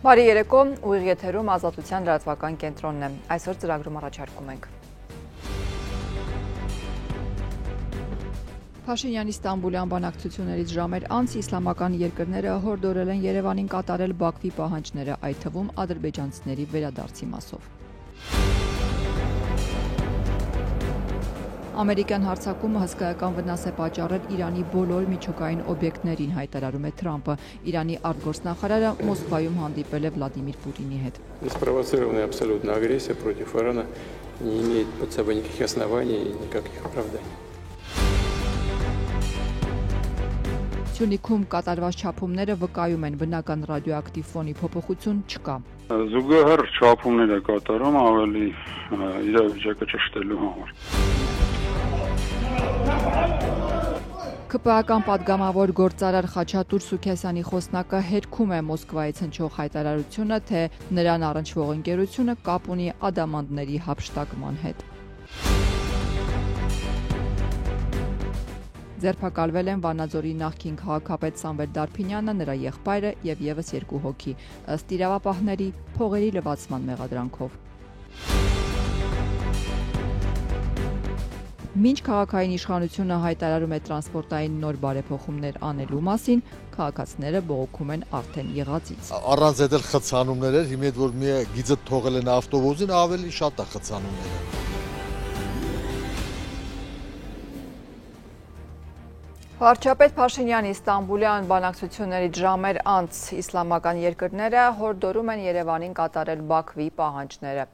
Բարի երեկո, ուղիղ եթերում Ազատության լրատվական կենտրոնն է։ Այսօր ծրագրում առաջարկում ենք։ Փաշինյանի Ստամբուլյան բանակցություններից ժամեր անց իսլամական երկրները հորդորել են Երևանին կատարել Բաքվի պահանջները, այդ թվում ադրբեջանցիների վերադարձի մասով։ Ամերիկյան հարձակումը հսկայական վնաս է պատճառել Իրանի բոլոր միջուկային օբյեկտներին, հայտարարում է Թրամփը։ Իրանի արտգործնախարարը Մոսկվայում հանդիպել է Վլադիմիր Պուտինի հետ։ Неспровоцированная абсолютно агрессия против Ирана не имеет под собой никаких оснований и никаких оправданий. Սյունիքում կատարված չափումները վկայում են բնական ռադիոակտիվ ֆոնի փոփոխություն չկա։ Զուգահեռ չափումներ է կատարում ավելի իրավիճակը ճշտելու համար։ ԿՊԱ-ական պատգամավոր գործարար Խաչատուր Սուքեսյանի խոսնակը հերքում է Մոսկվայից հնչող հայտարարությունը, թե նրան առնչվող ընկերությունը կապ ունի ադամանդների հափշտակման հետ։ Ձերբակալվել են Վանաձորի նախկին քաղաքապետ Սամվել Դարփինյանը, նրա եղբայրը եւ եւս 2 հոգի, ըստ իրավապահների փողերի լվացման մեղադրանքով։ Մինչ քաղաքային իշխանությունը հայտարարում է տրանսպորտային նոր բարեփոխումներ անելու մասին, քաղաքացիները բողոքում են արդեն եղածից։ Առանց այդ խցանումներ էր, հիմա որ մի գիծը թողել են ավտոբուսին, ավելի շատ է խցանումները։ Վարչապետ Փաշինյանի Ստամբուլյան բանակցություններից ժամեր անց իսլամական երկրները հորդորում են Երևանին կատարել Բաքվի պահանջները։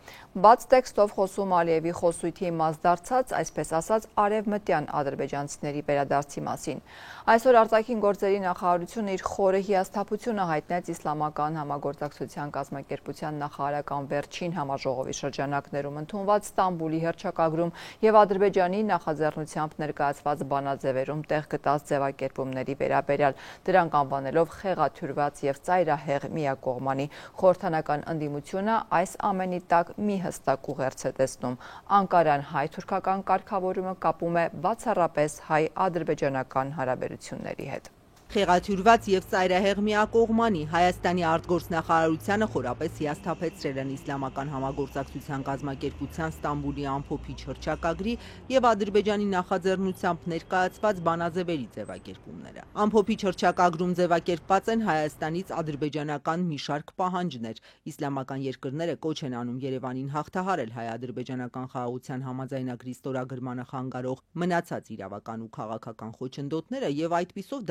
Բաց տեքստով խոսում Ալիևի խոսույթի իմաստ դարձած, այսպես ասած, արևմտյան ադրբեջանցիների վերադարձի մասին։ Այսօր արտաքին գործերի նախարարությունը իր խորը հիասթափությունը հայտնեց իսլամական համագործակցության կազմակերպության նախարարական վերջին համաժողովի շրջանակներում ընդունված Ստամբուլի հռչակագրում եւ Ադրբեջանի նախաձեռնությամբ ներկայացված բանաձևերում տեղ գտած ձևակերպումների վերաբերյալ, դրանք անվանելով խեղաթյուրված եւ ծայրահեղ միակողմանի խորհրդանական ընդդիմությունը այս ամենի տակ մի հստակ ուղերձ է տեսնում։ Անկարան հայ-թուրքական կարգավորումը կապում է բացառապես հայ-ադրբեջանական հարաբերությունների հետ։ Խեղաթյուրված եւ ծայրահեղ միակողմանի Հայաստանի արտգործնախարարությանը խորապես հիասթափեցրել են իսլամական համագործակցության կազմակերպության Ստամբուլի ամփոփիչ հռչակագրի եւ Ադրբեջանի նախաձեռնությամբ ներկայացված բանաձևերի ձևակերպումները։ Ամփոփիչ հռչակագրում ձևակերպված են Հայաստանից ադրբեջանական մի շարք պահանջներ։ Իսլամական երկրները կոչ են անում Երևանին հաղթահարել հայ-ադրբեջանական խաղաղության համաձայնագրի ստորագրմանը խանգարող մնացած իրավական ու քաղաքական խոչընդոտները եւ այդպիսով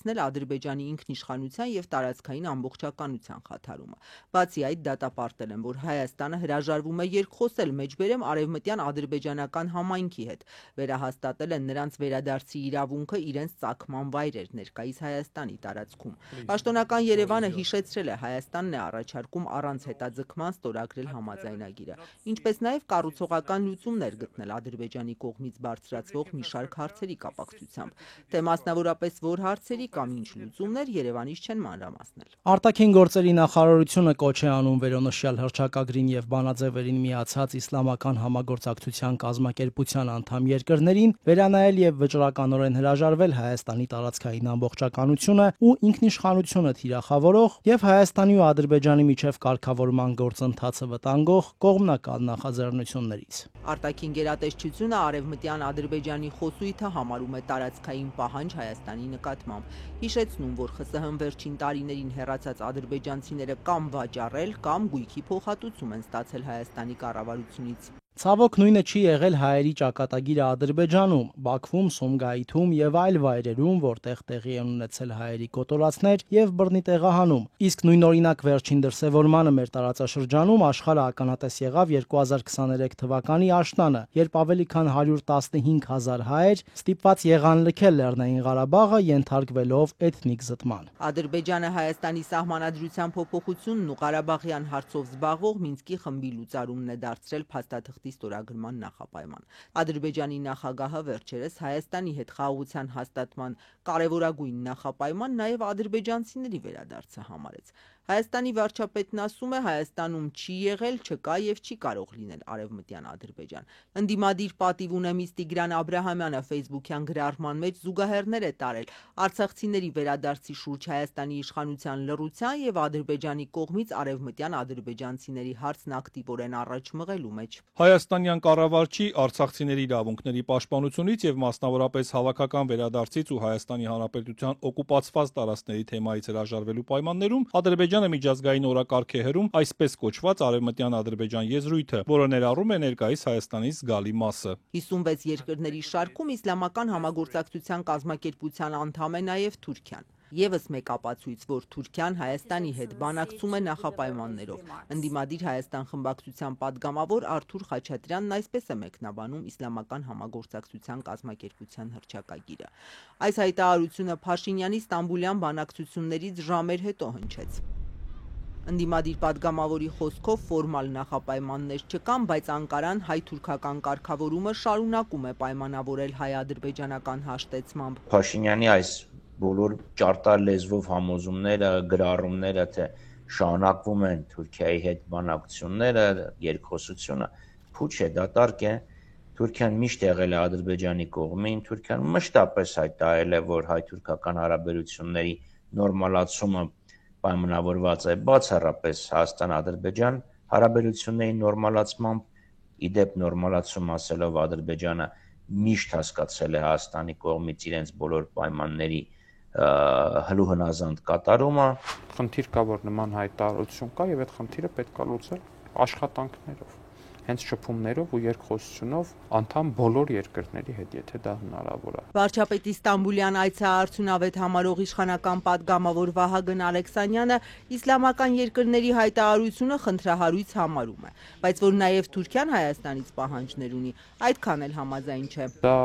դադարեցնել Ադրբեջանի ինքնիշխանության եւ տարածքային ամբողջականության խաթարումը։ Բացի այդ, դատապարտել են, որ Հայաստանը հրաժարվում է երկխոսել մեջբերեմ արևմտյան ադրբեջանական համայնքի հետ, վերահաստատել են նրանց վերադարձի իրավունքը իրենց ծագման վայրեր ներկայիս Հայաստանի տարածքում։ Պաշտոնական Երևանը հիշեցրել է, Հայաստանն է առաջարկում առանց հետաձգման ստորագրել համաձայնագիրը, ինչպես նաեւ կառուցողական լուծումներ գտնել Ադրբեջանի կողմից բարձրացվող մի շարք հարցերի կապակցությամբ, թե մասնավորապես որ հարցերի կամ ինչ լուծումներ Երևանից չեն մանրամասնել։ Արտաքին գործերի նախարարությունը կոչ է անում վերոնշյալ հռչակագրին եւ բանաձևերին միացած իսլամական համագործակցության կազմակերպության անդամ երկրներին վերանայել եւ վճռականորեն հրաժարվել Հայաստանի տարածքային ամբողջականությունը ու ինքնիշխանությունը թիրախավորող եւ Հայաստանի ու Ադրբեջանի միջև կարգավորման գործընթացը վտանգող կողմնակալ նախաձեռնություններից։ Արտաքին գերատեսչությունը արևմտյան Ադրբեջանի խոսույթը համարում է տարածքային պահանջ Հայաստանի նկատմամբ, հիշեցնում, որ ԽՍՀՄ վերջին տարիներին հեռացած ադրբեջանցիները կամ վաճառել, կամ գույքի փոխհատուցում են ստացել Հայաստանի կառավարությունից։ Ցավոք նույնը չի եղել հայերի ճակատագիրը Ադրբեջանում, Բաքվում, Սումգայիթում եւ այլ վայրերում, որտեղ տեղի են ունեցել հայերի կոտորածներ եւ բռնի տեղահանում։ Իսկ նույնօրինակ վերջին դրսևորմանը մեր տարածաշրջանում աշխարհը ականատես եղավ 2023 թվականի աշնանը, երբ ավելի քան 115,000 հայեր ստիպված եղան լքել Լեռնային Ղարաբաղը, ենթարկվելով էթնիկ զտման։ Ադրբեջանը Հայաստանի սահմանադրության փոփոխությունն ու Ղարաբաղյան հարցով զբաղվող Մինսկի խմբի լուծարումն է դարձրել փաստաթղթի ստորագրման նախապայման։ Ադրբեջանի նախագահը վերջերս Հայաստանի հետ խաղաղության հաստատման կարևորագույն նախապայման նաև ադրբեջանցիների վերադարձը համարեց։ Հայաստանի վարչապետն ասում է, Հայաստանում չի եղել, չկա եւ չի կարող լինել Արևմտյան Ադրբեջան։ Ընդդիմադիր պատիվ ունեմից Տիգրան Աբրահամյանը Facebook-յան գրառման մեջ զուգահեռներ է տարել արցախցիների վերադարձի շուրջ Հայաստանի իշխանության լռության եւ Ադրբեջանի կողմից արևմտյան ադրբեջանցիների հարցն ակտիվորեն առաջ մղելու մեջ։ Հայաստանյան կառավարչի արցախցիների իրավունքների պաշտպանությունից եւ մասնավորապես հավաքական վերադարձից ու Հայաստանի Հանրապետության օկուպացված տարածքների թեմայից հրաժարվելու պայմաններում Ադրբեջանը միջազգային օրակարգ է հրում այսպես կոչված Արևմտյան Ադրբեջան եզրույթը, որը ներառում է ներկայիս Հայաստանից զգալի մասը։ 56 երկրների շարքում իսլամական համագործակցության կազմակերպության անդամ է նաև Թուրքիան։ Եվս մեկ ապացույց, որ Թուրքիան Հայաստանի հետ բանակցում է նախապայմաններով։ Ընդդիմադիր Հայաստան խմբակցության падգամավոր Արթուր Խաչատրյանն այսպես է մեկնաբանում իսլամական համագործակցության կազմակերպության հռչակագիրը։ Այս հայտարարությունը Փաշինյանի Ստամբուլյան բանակցություններից ժամեր հետո հնչեց։ Ընդդիմադիր падգամավորի խոսքով ֆորմալ նախապայմաններ չկան, բայց Անկարան հայ-թուրքական կարգավորումը շարունակում է պայմանավորել հայ-ադրբեջանական հաշտեցմամբ։ Փաշինյանի այս բոլոր ճարտար լեզվով համոզումները, գրառումները, թե շարունակվում են Թուրքիայի հետ բանակցությունները, երկխոսությունը, փուչ է, դատարկ է։ Թուրքիան միշտ եղել է Ադրբեջանի կողմին, Թուրքիան մշտապես հայտարարել է, որ հայ-թուրքական հարաբերությունների նորմալացումը պայմանավորված է բացառապես Հայաստան-Ադրբեջան հարաբերությունների նորմալացմամբ, իդեպ նորմալացում ասելով Ադրբեջանը միշտ հասկացել է Հայաստանի կողմից իրենց բոլոր պայմանների հլուհնազանդ կատարումը։ Խնդիր կա, որ նման հայտարարություն կա եւ այդ խնդիրը պետք է լուծել աշխատանքներով, հենց շփումներով ու երկխոսությունով անդամ բոլոր երկրների հետ, եթե դա հնարավոր է։ Վարչապետի Ստամբուլյան այցեարարությունավետ համարող իշխանական падգամավոր Վահագն Ալեքսանյանը իսլամական երկրների հայտարարությունը խնդրահարույց համարում է, բայց որ նաև Թուրքիան Հայաստանից պահանջներ ունի, այդքան էլ համաձայն չէ։ Դա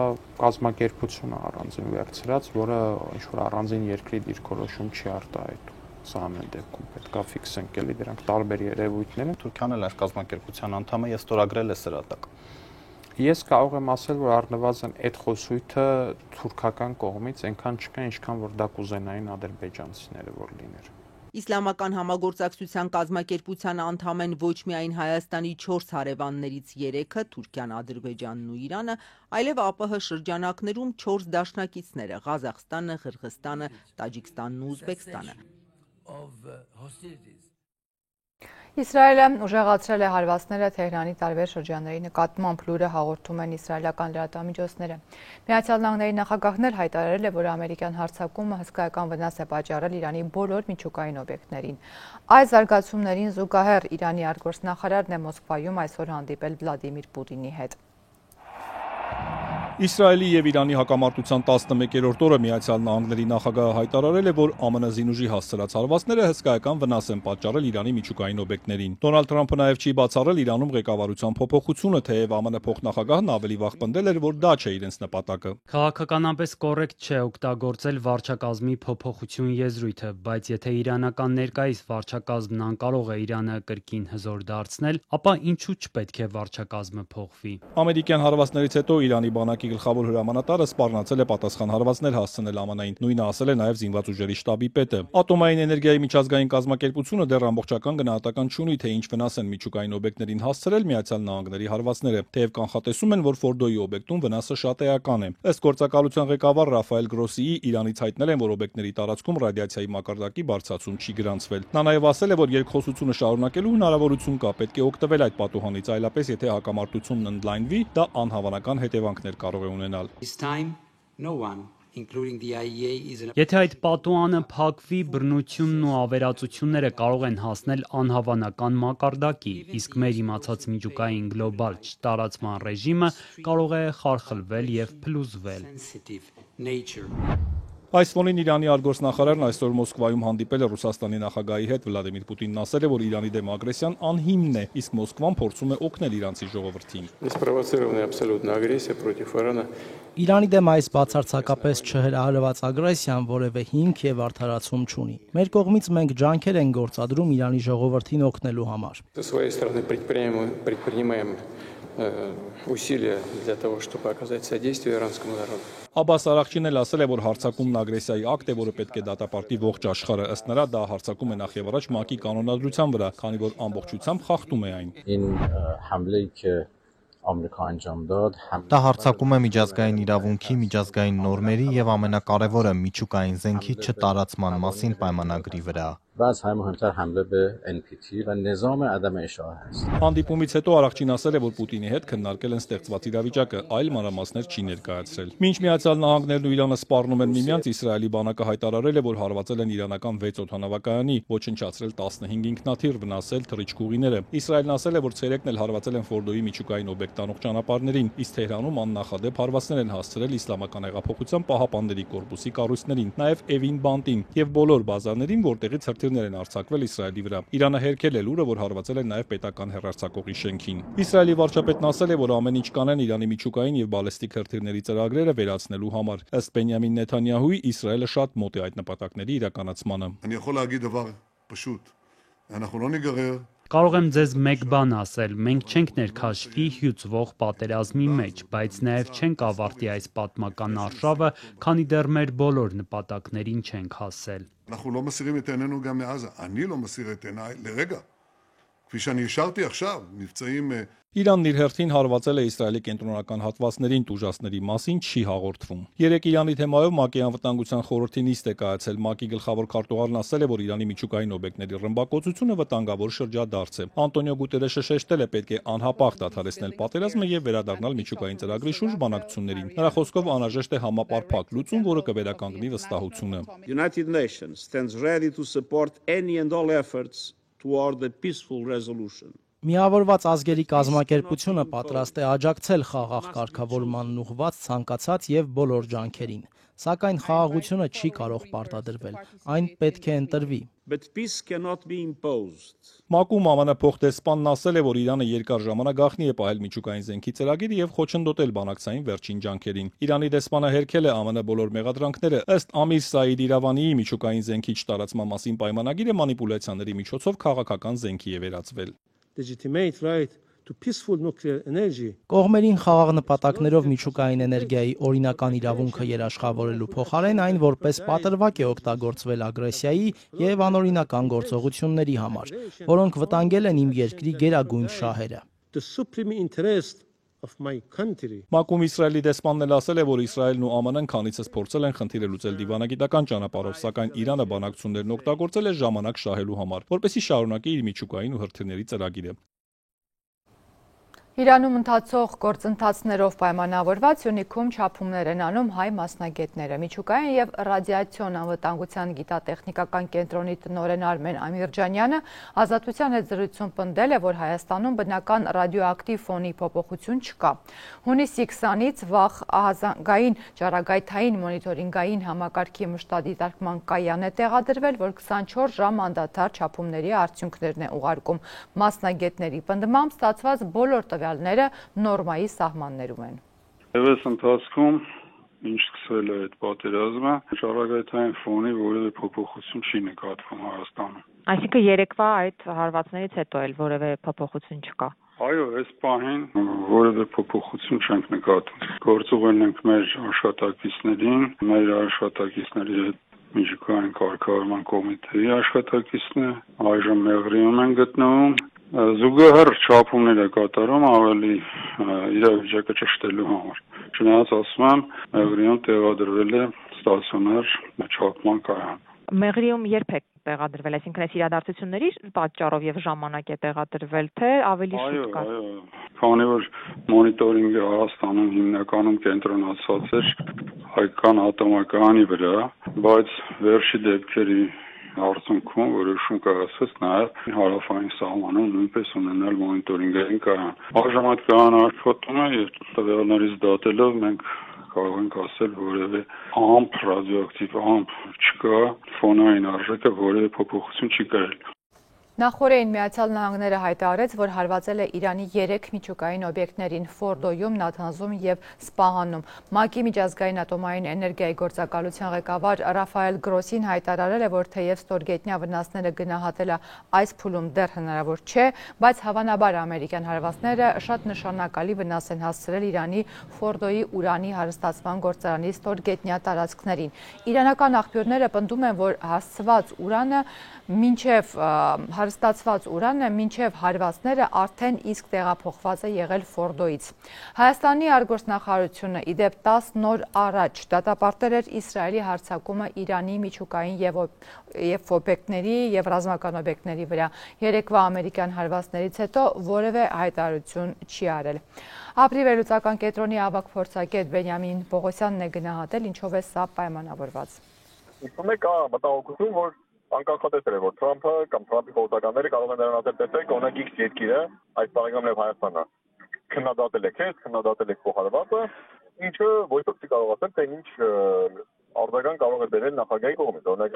կազմակերպություն է առանձին վերցրած, որը ինչ-որ առանձին երկրի դիրքորոշում չի արտահայտում։ Սա ամեն դեպքում պետք է ֆիքսենք, էլի դրանք տարբեր երևույթներ են։ Թուրքիան էլ այս կազմակերպության անդամ է եւ ստորագրել է սրա տակ։ Ես կարող եմ ասել, որ առնվազն այդ խոսույթը թուրքական կողմից այնքան չկա, ինչքան որ դա կուզենային ադրբեջանցիները որ լիներ։ Իսլամական համագործակցության կազմակերպության անդամ են ոչ միայն Հայաստանի 4 հարևաններից 3-ը՝ Թուրքիան, Ադրբեջանն ու Իրանը, այլև ԱՊՀ շրջանակներում 4 դաշնակիցները՝ Ղազախստանը, Ղրղըզստանը, Տաջիկստանն ու Ուզբեկստանը։ Իսրայելը ուժեղացրել է հարվածները Թեհրանի տարբեր շրջանների նկատմամբ, լուրը հաղորդում են իսրայելական լրատվամիջոցները։ Միացյալ Նահանգների նախագահն էլ հայտարարել է, որ ամերիկյան հարձակումը հսկայական վնաս է պատճառել Իրանի բոլոր միջուկային օբյեկտներին։ Այս զարգացումներին զուգահեռ Իրանի արտգործնախարարն է Մոսկվայում այսօր հանդիպել Վլադիմիր Պուտինի հետ։ Իսրայելի եւ Իրանի հակամարտության 11-րդ օրը Միացյալ Նահանգների նախագահը հայտարարել է, որ ԱՄՆ զինուժի հասցրած հարվածները հսկայական վնաս են պատճառել Իրանի միջուկային օբյեկտներին։ Դոնալդ Թրամփը նաեւ չի բացառել Իրանում ղեկավարության փոփոխությունը, թեև ԱՄՆ փոխնախագահն ավելի վաղ պնդել էր, որ դա չէ իրենց նպատակը։ Քաղաքականապես կոռեկտ չէ օգտագործել վարչակազմի փոփոխություն եզրույթը, բայց եթե իրանական ներկայիս վարչակազմն անկարող է Իրանը կրկին հզոր դարձնել, ապա ինչու չպետք է վարչակազմը փոխվի։ Ամերիկյան հարվածներից հետո Իրանի բանակի գլխավոր հրամանատարը սպառնացել է պատասխան հարվածներ հասցնել ԱՄՆ-ին, նույնը ասել է նաև զինված ուժերի շտաբի պետը։ Ատոմային էներգիայի միջազգային կազմակերպությունը դեռ ամբողջական գնահատական չունի, թե ինչ վնաս են միջուկային օբյեկտներին հասցրել Միացյալ Նահանգների հարվածները, թեև կանխատեսում են, որ Ֆորդոյի օբյեկտում վնասը շատ էական է։ Ըստ գործակալության ղեկավար Ռաֆայել Գրոսիի, Իրանից հայտնել են, որ օբյեկտների տարածքում ռադիացիայի մակարդակի բարձրացում չի գրանցվել։ Նա նաև ասել է, որ երկխոսությունը շարունակելու հնարավորություն կա, պետք է օգտվել այդ պատուհանից, այլապես եթե հակամարտությունն ընդլայնվի, դա անհավանական հետևանքներ կարող է ունենալ։ Եթե այդ պատուհանը փակվի, բռնությունն ու ավերածությունները կարող են հասնել անհավանական մակարդակի, իսկ մեր իմացած միջուկային գլոբալ չտարածման ռեժիմը կարող է խարխլվել եւ փլուզվել։ Այս ֆոնին Իրանի արտգործնախարարն այսօր Մոսկվայում հանդիպել է Ռուսաստանի նախագահի հետ։ Վլադիմիր Պուտինն ասել է, որ Իրանի դեմ ագրեսիան անհիմն է, իսկ Մոսկվան փորձում է օգնել իրանցի ժողովրդին։ Իրանի դեմ այս բացարձակապես չհրահրված ագրեսիան որևէ հիմք եւ արդարացում չունի։ Մեր կողմից մենք ջանքեր ենք գործադրում Իրանի ժողովրդին օգնելու համար։ усилия для того, чтобы оказать содействие иранскому народу. Աբաս Արաղչին էլ ասել է, որ հարձակումն ագրեսիայի ակտ է, որը պետք է դատապարտի ողջ աշխարհը։ Ըստ նրա, դա հարձակում է նախ եւ առաջ ՄԱԿ-ի կանոնադրության վրա, քանի որ ամբողջությամբ խախտում է այն։ Դա հարձակում է միջազգային իրավունքի, միջազգային նորմերի եւ ամենակարևորը միջուկային զենքի չտարածման մասին պայմանագրի վրա։ Հանդիպումից հետո Արաղչին ասել է, որ Պուտինի հետ քննարկել են ստեղծված իրավիճակը, այլ մանրամասներ չի ներկայացրել։ Մինչ Միացյալ Նահանգներն ու Իրանը սպառնում են միմյանց, Իսրայելի բանակը հայտարարել է, որ հարվածել են իրանական 6 օդանավակայանի, ոչնչացրել 15 ինքնաթիռ, վնասել թռիչքուղիները։ Իսրայելն ասել է, որ ցերեկն էլ հարվածել են Ֆորդոյի միջուկային օբյեկտ տանող ճանապարհներին, իսկ Թեհրանում աննախադեպ հարվածներ են հասցրել Իսլամական հեղափոխության պահապանների կորպուսի կառույցներին, նաև Էվին բանտին եւ բոլոր բազարներին, որտեղից հրթիռներ են արձակվել Իսրայելի վրա։ Իրանը հերքել է լուրը, որ հարվածել են նաև պետական հեռարձակողի շենքին։ Իսրայելի վարչապետն ասել է, որ ամեն ինչ կանեն Իրանի միջուկային եւ բալեստիկ հրթիռների ծրագրերը վերացնելու համար։ Ըստ Բենյամին Նեթանյահուի, Իսրայելը շատ մոտ է այդ նպատակների իրականացմանը։ Կարող եմ ձեզ մեկ բան ասել, մենք չենք ներքաշվի հյուծվող պատերազմի մեջ, բայց նաև չենք ավարտի այս պատմական արշավը, քանի դեռ մեր բոլոր նպատակներին չենք հասել։ Իրանն իր հերթին հարվածել է Իսրայելի կենտրոնական հատվածներին, տուժածների մասին չի հաղորդվում։ Երեկ Իրանի թեմայով ՄԱԿ-ի անվտանգության խորհրդի նիստ է կայացել։ ՄԱԿ-ի գլխավոր քարտուղարն ասել է, որ Իրանի միջուկային օբյեկտների ռմբակոծությունը վտանգավոր շրջադարձ է։ Անտոնիո Գուտերեշը շեշտել է, պետք է անհապաղ դադարեցնել պատերազմը եւ վերադառնալ միջուկային ծրագրի շուրջ բանակցություններին։ Նրա խոսքով անհրաժեշտ է համապարփակ լուծում, որը կվերականգնի վստահությունը։ United Nations stands ready to support any and all efforts toward a peaceful resolution. Միավորված ազգերի կազմակերպությունը պատրաստ է աջակցել խաղաղ կարգավորմանն ուղղված ցանկացած եւ բոլոր ջանքերին, սակայն խաղաղությունը չի կարող պարտադրվել, այն պետք է ընտրվի։ ՄԱԿ-ում ԱՄՆ փոխդեսպանն ասել է, որ Իրանը երկար ժամանակ գաղտնի է պահել միջուկային զենքի ծրագիրը եւ խոչընդոտել բանակցային վերջին ջանքերին։ Իրանի դեսպանը հերքել է ԱՄՆ բոլոր մեղադրանքները, ըստ Ամիր Սաիդ Իրավանիի միջուկային զենքի չտարածման մասին պայմանագիրը մանիպուլյացիաների միջոցով քաղաքական զենքի է վերածվել։ Կողմերին խաղաղ նպատակներով միջուկային էներգիայի օրինական իրավունքը երաշխավորելու փոխարեն այն որպես պատրվակ է օգտագործվել ագրեսիայի եւ անօրինական գործողությունների համար, որոնք վտանգել են իմ երկրի գերագույն շահերը։ ՄԱԿ-ում Իսրայելի դեսպանն էլ ասել է, որ Իսրայելն ու ԱՄՆ-ն քանիցս փորձել են խնդիրը լուծել դիվանագիտական ճանապարհով, սակայն Իրանը բանակցություններն օգտագործել է ժամանակ շահելու համար, որպեսզի շարունակի իր միջուկային ու հրթիռների ծրագիրը։ Իրանում ընթացող գործընթացներով պայմանավորված Սյունիքում չափումներ են անում հայ մասնագետները։ Միջուկային եւ ռադիացիոն անվտանգության գիտատեխնիկական կենտրոնի տնօրեն Արմեն Ամիրջանյանը Ազատության հետ զրույցում պնդել է, որ Հայաստանում բնական ռադիոակտիվ ֆոնի փոփոխություն չկա։ Հունիսի 20-ից վաղ ահազանգային ճառագայթային մոնիտորինգային համակարգի մշտադիտարկման կայան է տեղադրվել, որ 24 ժամ անդադար չափումների արդյունքներն է ուղարկում։ Մասնագետների պնդմամբ ստացված բոլոր տվյալները նորմայի սահմաններում են։ Եվս ընթացքում ինչ սկսել է այդ պատերազմը, ճառագայթային ֆոնի որևէ փոփոխություն չի նկատվում Հայաստանում։ Այսինքն երեկվա այդ հարվածներից հետո էլ որևէ փոփոխություն չկա։ Այո, այս պահին որևէ փոփոխություն չենք նկատում։ Գործուղել ենք մեր աշխատակիցներին, մեր աշխատակիցների հետ միջուկային կարգավորման կոմիտեի աշխատակիցն է, այժմ Մեղրիում են գտնվում։ Զուգահեռ չափումներ է կատարում ավելի իրավիճակը ճշտելու համար։ Չնայած ասում եմ, Մեղրիում տեղադրվել է ստացիոնար չափման կայան։ Մեղրիում երբ է տեղադրվել, այսինքն այս իրադարձությունների պատճառով եւ ժամանակ է տեղադրվել, թե ավելի շուտ կա։ Այո, քանի որ մոնիտորինգը Հայաստանում հիմնականում կենտրոնացած էր հայկական ատոմակայանի վրա, բայց վերջի դեպքերի արդյունքում որոշում կայացվեց նաև հարավային սահմանում նույնպես ունենալ մոնիտորինգային կայան։ Այժմ այդ կայանը աշխատում է եւ տվյալներից դատելով մենք կարող ենք ասել որևէ ամփ ռադիոակտիվ ամփ չկա, ֆոնային արժեքը որևէ փոփոխություն չի կրել։ Նախորդին Միացյալ Նահանգները հայտարարեց, որ հարվածել է Իրանի 3 միջուկային օբյեկտներին՝ Ֆորդոյում, Նաթանզում և Սպահանում։ ՄԱԿ-ի միջազգային ատոմային էներգիայի գործակալության ղեկավար Ռաֆայել Գրոսին հայտարարել է, որ թեև ստորգետնյա վնասները գնահատելը այս փուլում դեռ հնարավոր չէ, բայց հավանաբար ամերիկյան հարվածները շատ նշանակալի վնաս են հասցրել Իրանի Ֆորդոյի ուրանի հարստացման գործարանի ստորգետնյա տարածքներին։ Իրանական աղբյուրները պնդում են, որ հարստացված ուրանը մինչև հարվածները արդեն իսկ տեղափոխված է եղել Ֆորդոյից։ Հայաստանի արտգործնախարարությունը իդեպ 10 նոր առաջ դատապարտել էր Իսրայելի հարձակումը Իրանի միջուկային և օբյեկտների և ռազմական օբյեկտների վրա։ Երեկվա ամերիկյան հարվածներից հետո որևէ հայտարարություն չի արել։ Ապրի վերլուծական կենտրոնի ավագ փորձագետ Բենյամին Պողոսյանն է գնահատել, ինչով է սա պայմանավորված։ Կա մտահոգություն, որ անկախատեսել է, որ Թրամփը կամ Թրամփի խորհրդականները կարող են նրան տեսեք, օրինակ X երկիրը, այս տարեկան եւ Հայաստանը, քննադատել է քեզ, քննադատել է քո հարվածը, ինչը ոչինչ չի կարող ասել, թե ինչ արձագանք կարող է բերել նախագահի կողմից։ Օրինակ,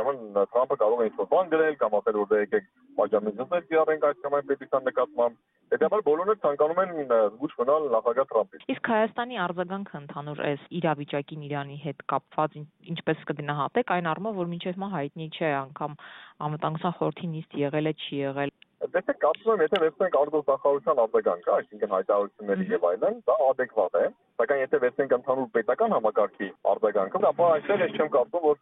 Թրամփը կարող է ինչ-որ բան գրել կամ ասել, որ եկեք պատժամիջոցներ կիրառենք այս կամ այն պետության նկատմամբ։ Հետևաբար բոլորը ցանկանում են զգուշ մնալ նախագահ Թրամփից։ Իսկ Հայաստանի արձագանքը ընդհանուր այս իրավիճակին Իրանի հետ կապված ինչպես կգնահատեք, այն առումով, որ մինչև հիմա հայտնի չէ անգամ անվտանգության խորհրդի նիստ եղել է, չի եղել։ Դե կարծում եմ, եթե վերցնենք արտգործնախարարության արձագանքը, այսինքն հայտարարությունների եւ այլն, դա adekvat է, սակայն եթե վերցնենք ընդհանուր պետական համակարգի արձագանքը, ապա այստեղ ես չեմ կարծում, որ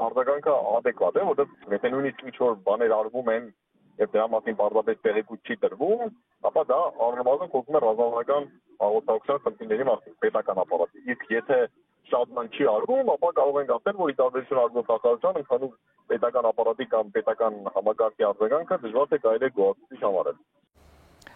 արձագանքը adekvat է, որովհետեւ եթե նույնիսկ ինչ-որ բաներ արվում են եւ դրա մասին պարզապես տեղեկույթ չի տրվում, ապա դա առնվազն խոսում է ռազմական հաղորդակցության խնդիրների մասին պետական ապարատի։ Իսկ եթե շատ բան չի արվում, ապա կարող ենք ասել, որ ի տարբերություն արտգործնախարարության ընդհանուր պետական ապարատի կամ պետական համակարգի արձագանքը դժվար թե կարելի է գոհացուցիչ համարել։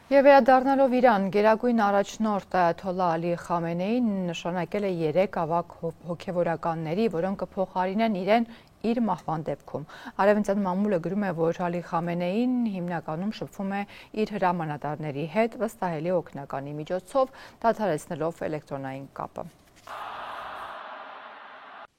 Եվ վերադառնալով Իրան, գերագույն առաջնորդ Այաթոլլահ Ալի Խամենեին նշանակել է 3 ավագ հոգևորականների, որոնք կփոխարինեն իրեն իր մահվան դեպքում։ Արևմտյան մամուլը գրում է, որ Ալի Խամենեին հիմնականում շփվում է իր հրամանատարների հետ վստահելի օգնականի միջոցով, դադարեցնելով էլեկտրոնային կապը։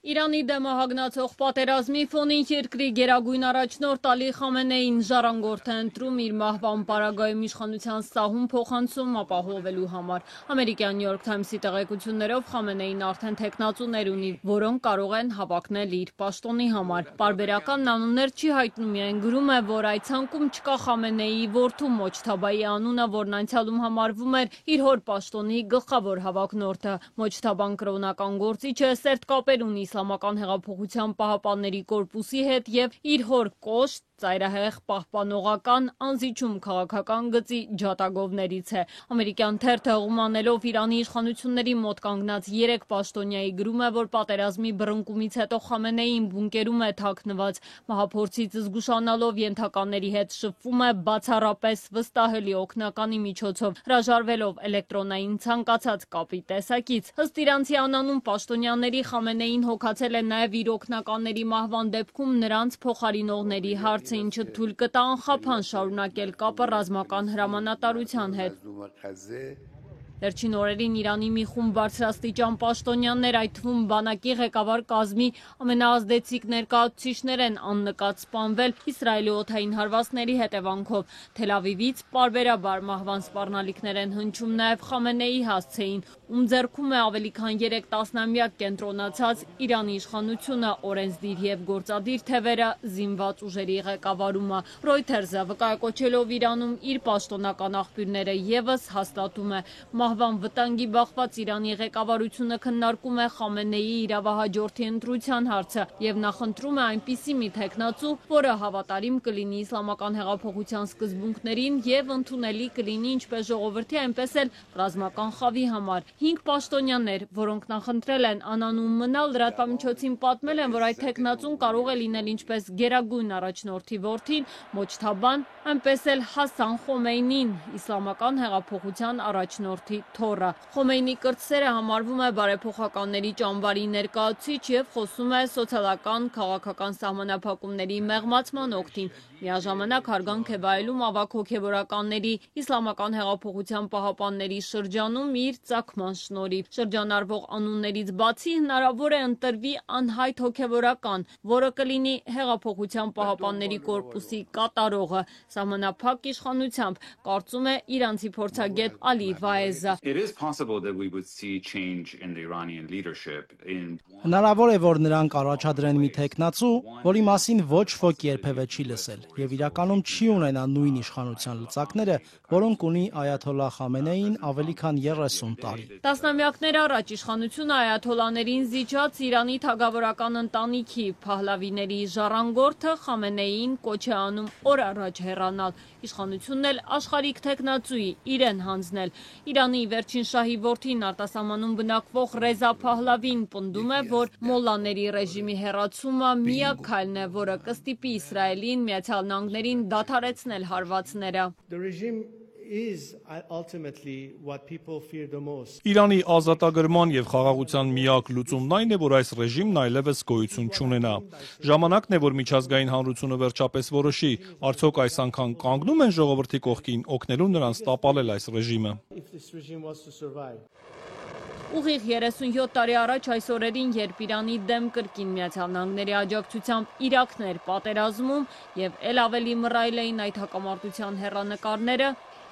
Իրանի դեմ հագնացող պատերազմի ֆոնին երկրի գերագույն առաջնորդ Ալի Խամենեին ժառանգորդ է ընտրում իր մահվան պարագայում իշխանության սահուն փոխանցում ապահովելու համար։ Ամերիկյան New York Times-ի տեղեկություններով Խամենեին արդեն թեկնածուներ ունի, որոնք կարող են հավակնել իր պաշտոնի համար։ Պարբերական անուններ չի հայտնում, միայն գրում է, որ այդ ցանկում չկա Խամենեիի որդու Մոջթաբայի անունը, որն անցյալում համարվում էր իր հոր պաշտոնի գլխավոր հավակնորդը։ Մոջթաբան կրոնական գործիչ է, սերտ կապեր ունի Իսլամական հեղափոխության պահապանների կորպուսի հետ և իր հոր կոշտ, ծայրահեղ պահպանողական անզիջում քաղաքական գծի ջատագովներից է։ Ամերիկյան թերթը հղում անելով Իրանի իշխանությունների մոտ կանգնած 3 պաշտոնյայի գրում է, որ պատերազմի բռնկումից հետո Խամենեին բունկերում է թաքնված, մահափորձից զգուշանալով ենթականների հետ շփվում է բացառապես վստահելի օգնականի միջոցով, հրաժարվելով էլեկտրոնային ցանկացած կապի տեսակից։ Ըստ իրանցի անանուն պաշտոնյաների Խամենեին հոգացել է նաև իր օգնականների մահվան դեպքում նրանց փոխարինողների հարցը, ինչը թույլ կտա անխափան շարունակել կապը ռազմական հրամանատարության հետ։ Վերջին օրերին Իրանի մի խումբ բարձրաստիճան պաշտոնյաներ, այդ թվում բանակի ղեկավար կազմի ամենաազդեցիկ ներկայացուցիչներ են աննկատ սպանվել Իսրայելի օդային հարվածների հետևանքով։ Թել Ավիվից պարբերաբար մահվան սպառնալիքներ են հնչում նաև Խամենեիի հասցեին, ում ձեռքում է ավելի քան 3 տասնամյակ կենտրոնացած Իրանի իշխանությունը, օրենսդիր և գործադիր թևերը, զինված ուժերի ղեկավարումը։ Reuters-ը վկայակոչելով Իրանում իր պաշտոնական աղբյուրները ևս հաստատում է, մահվան վտանգի բախված Իրանի ղեկավարությունը քննարկում է Խամենեիի իրավահաջորդի ընտրության հարցը և նախընտրում է այնպիսի մի թեկնածու, որը հավատարիմ կլինի իսլամական հեղափոխության սկզբունքներին և ընդունելի կլինի ինչպես ժողովրդի, այնպես էլ ռազմական խավի համար։ 5 պաշտոնյաներ, որոնք նախընտրել են անանուն մնալ, լրատվամիջոցին պատմել են, որ այդ թեկնածուն կարող է լինել ինչպես գերագույն առաջնորդի որդին Մոջթաբան, այնպես էլ Հասան Խոմեյնին, իսլամական հեղափոխության առաջնորդի թոռը։ Խոմեյնի կրտսերը համարվում է բարեփոխականների ճամբարի ներկայացուցիչ և խոսում է սոցիալական քաղաքական սահմանափակումների մեղմացման օգտին։ Միաժամանակ հարգանք է վայելում ավագ հոգևորականների Իսլամական հեղափոխության պահապանների շրջանում իր ծագման շնորհիվ։ Շրջանառվող անուններից բացի հնարավոր է ընտրվի անհայտ հոգևորական, որը կլինի հեղափոխության պահապանների կորպուսի կատարողը, սահմանափակ իշխանությամբ, կարծում է իրանցի փորձագետ Ալի Վայեզը։ Հնարավոր է, որ նրանք առաջադրեն մի թեկնածու, որի մասին ոչ ոք երբևէ չի լսել, եւ իրականում չի ունենա նույն իշխանության լծակները, որոնք ունի Այաթոլլահ Խամենեին ավելի քան 30 տարի։ Տասնամյակներ առաջ իշխանությունը այաթոլլաներին զիջած Իրանի թագավորական ընտանիքի Փահլավիների ժառանգորդը Խամենեին կոչ է անում օր առաջ հեռանալ, իշխանությունն էլ աշխարհիկ թեկնածուի իրեն հանձնել։ Իրանի վերջին շահի որդին արտասահմանում բնակվող Ռեզա Փահլավին պնդում է, որ մոլլաների ռեժիմի հեռացումը միակ քայլն է, որը կստիպի Իսրայելին, Միացյալ Նահանգներին դադարեցնել հարվածները։ Իրանի ազատագրման եւ խաղաղության միակ լուծումն այն է, որ այս ռեժիմն այլևս գոյություն չունենա։ Ժամանակն է, որ միջազգային հանրությունը վերջապես որոշի, արդյոք այս անգամ կանգնում են ժողովրդի կողքին, օգնելու նրանց տապալել այս ռեժիմը։ Ուղիղ 37 տարի առաջ այս օրերին, երբ Իրանի դեմ կրկին Միացյալ Նահանգների աջակցությամբ Իրաքն էր պատերազմում եւ ել ավելի մռայլ էին այդ հակամարտության հեռանկարները,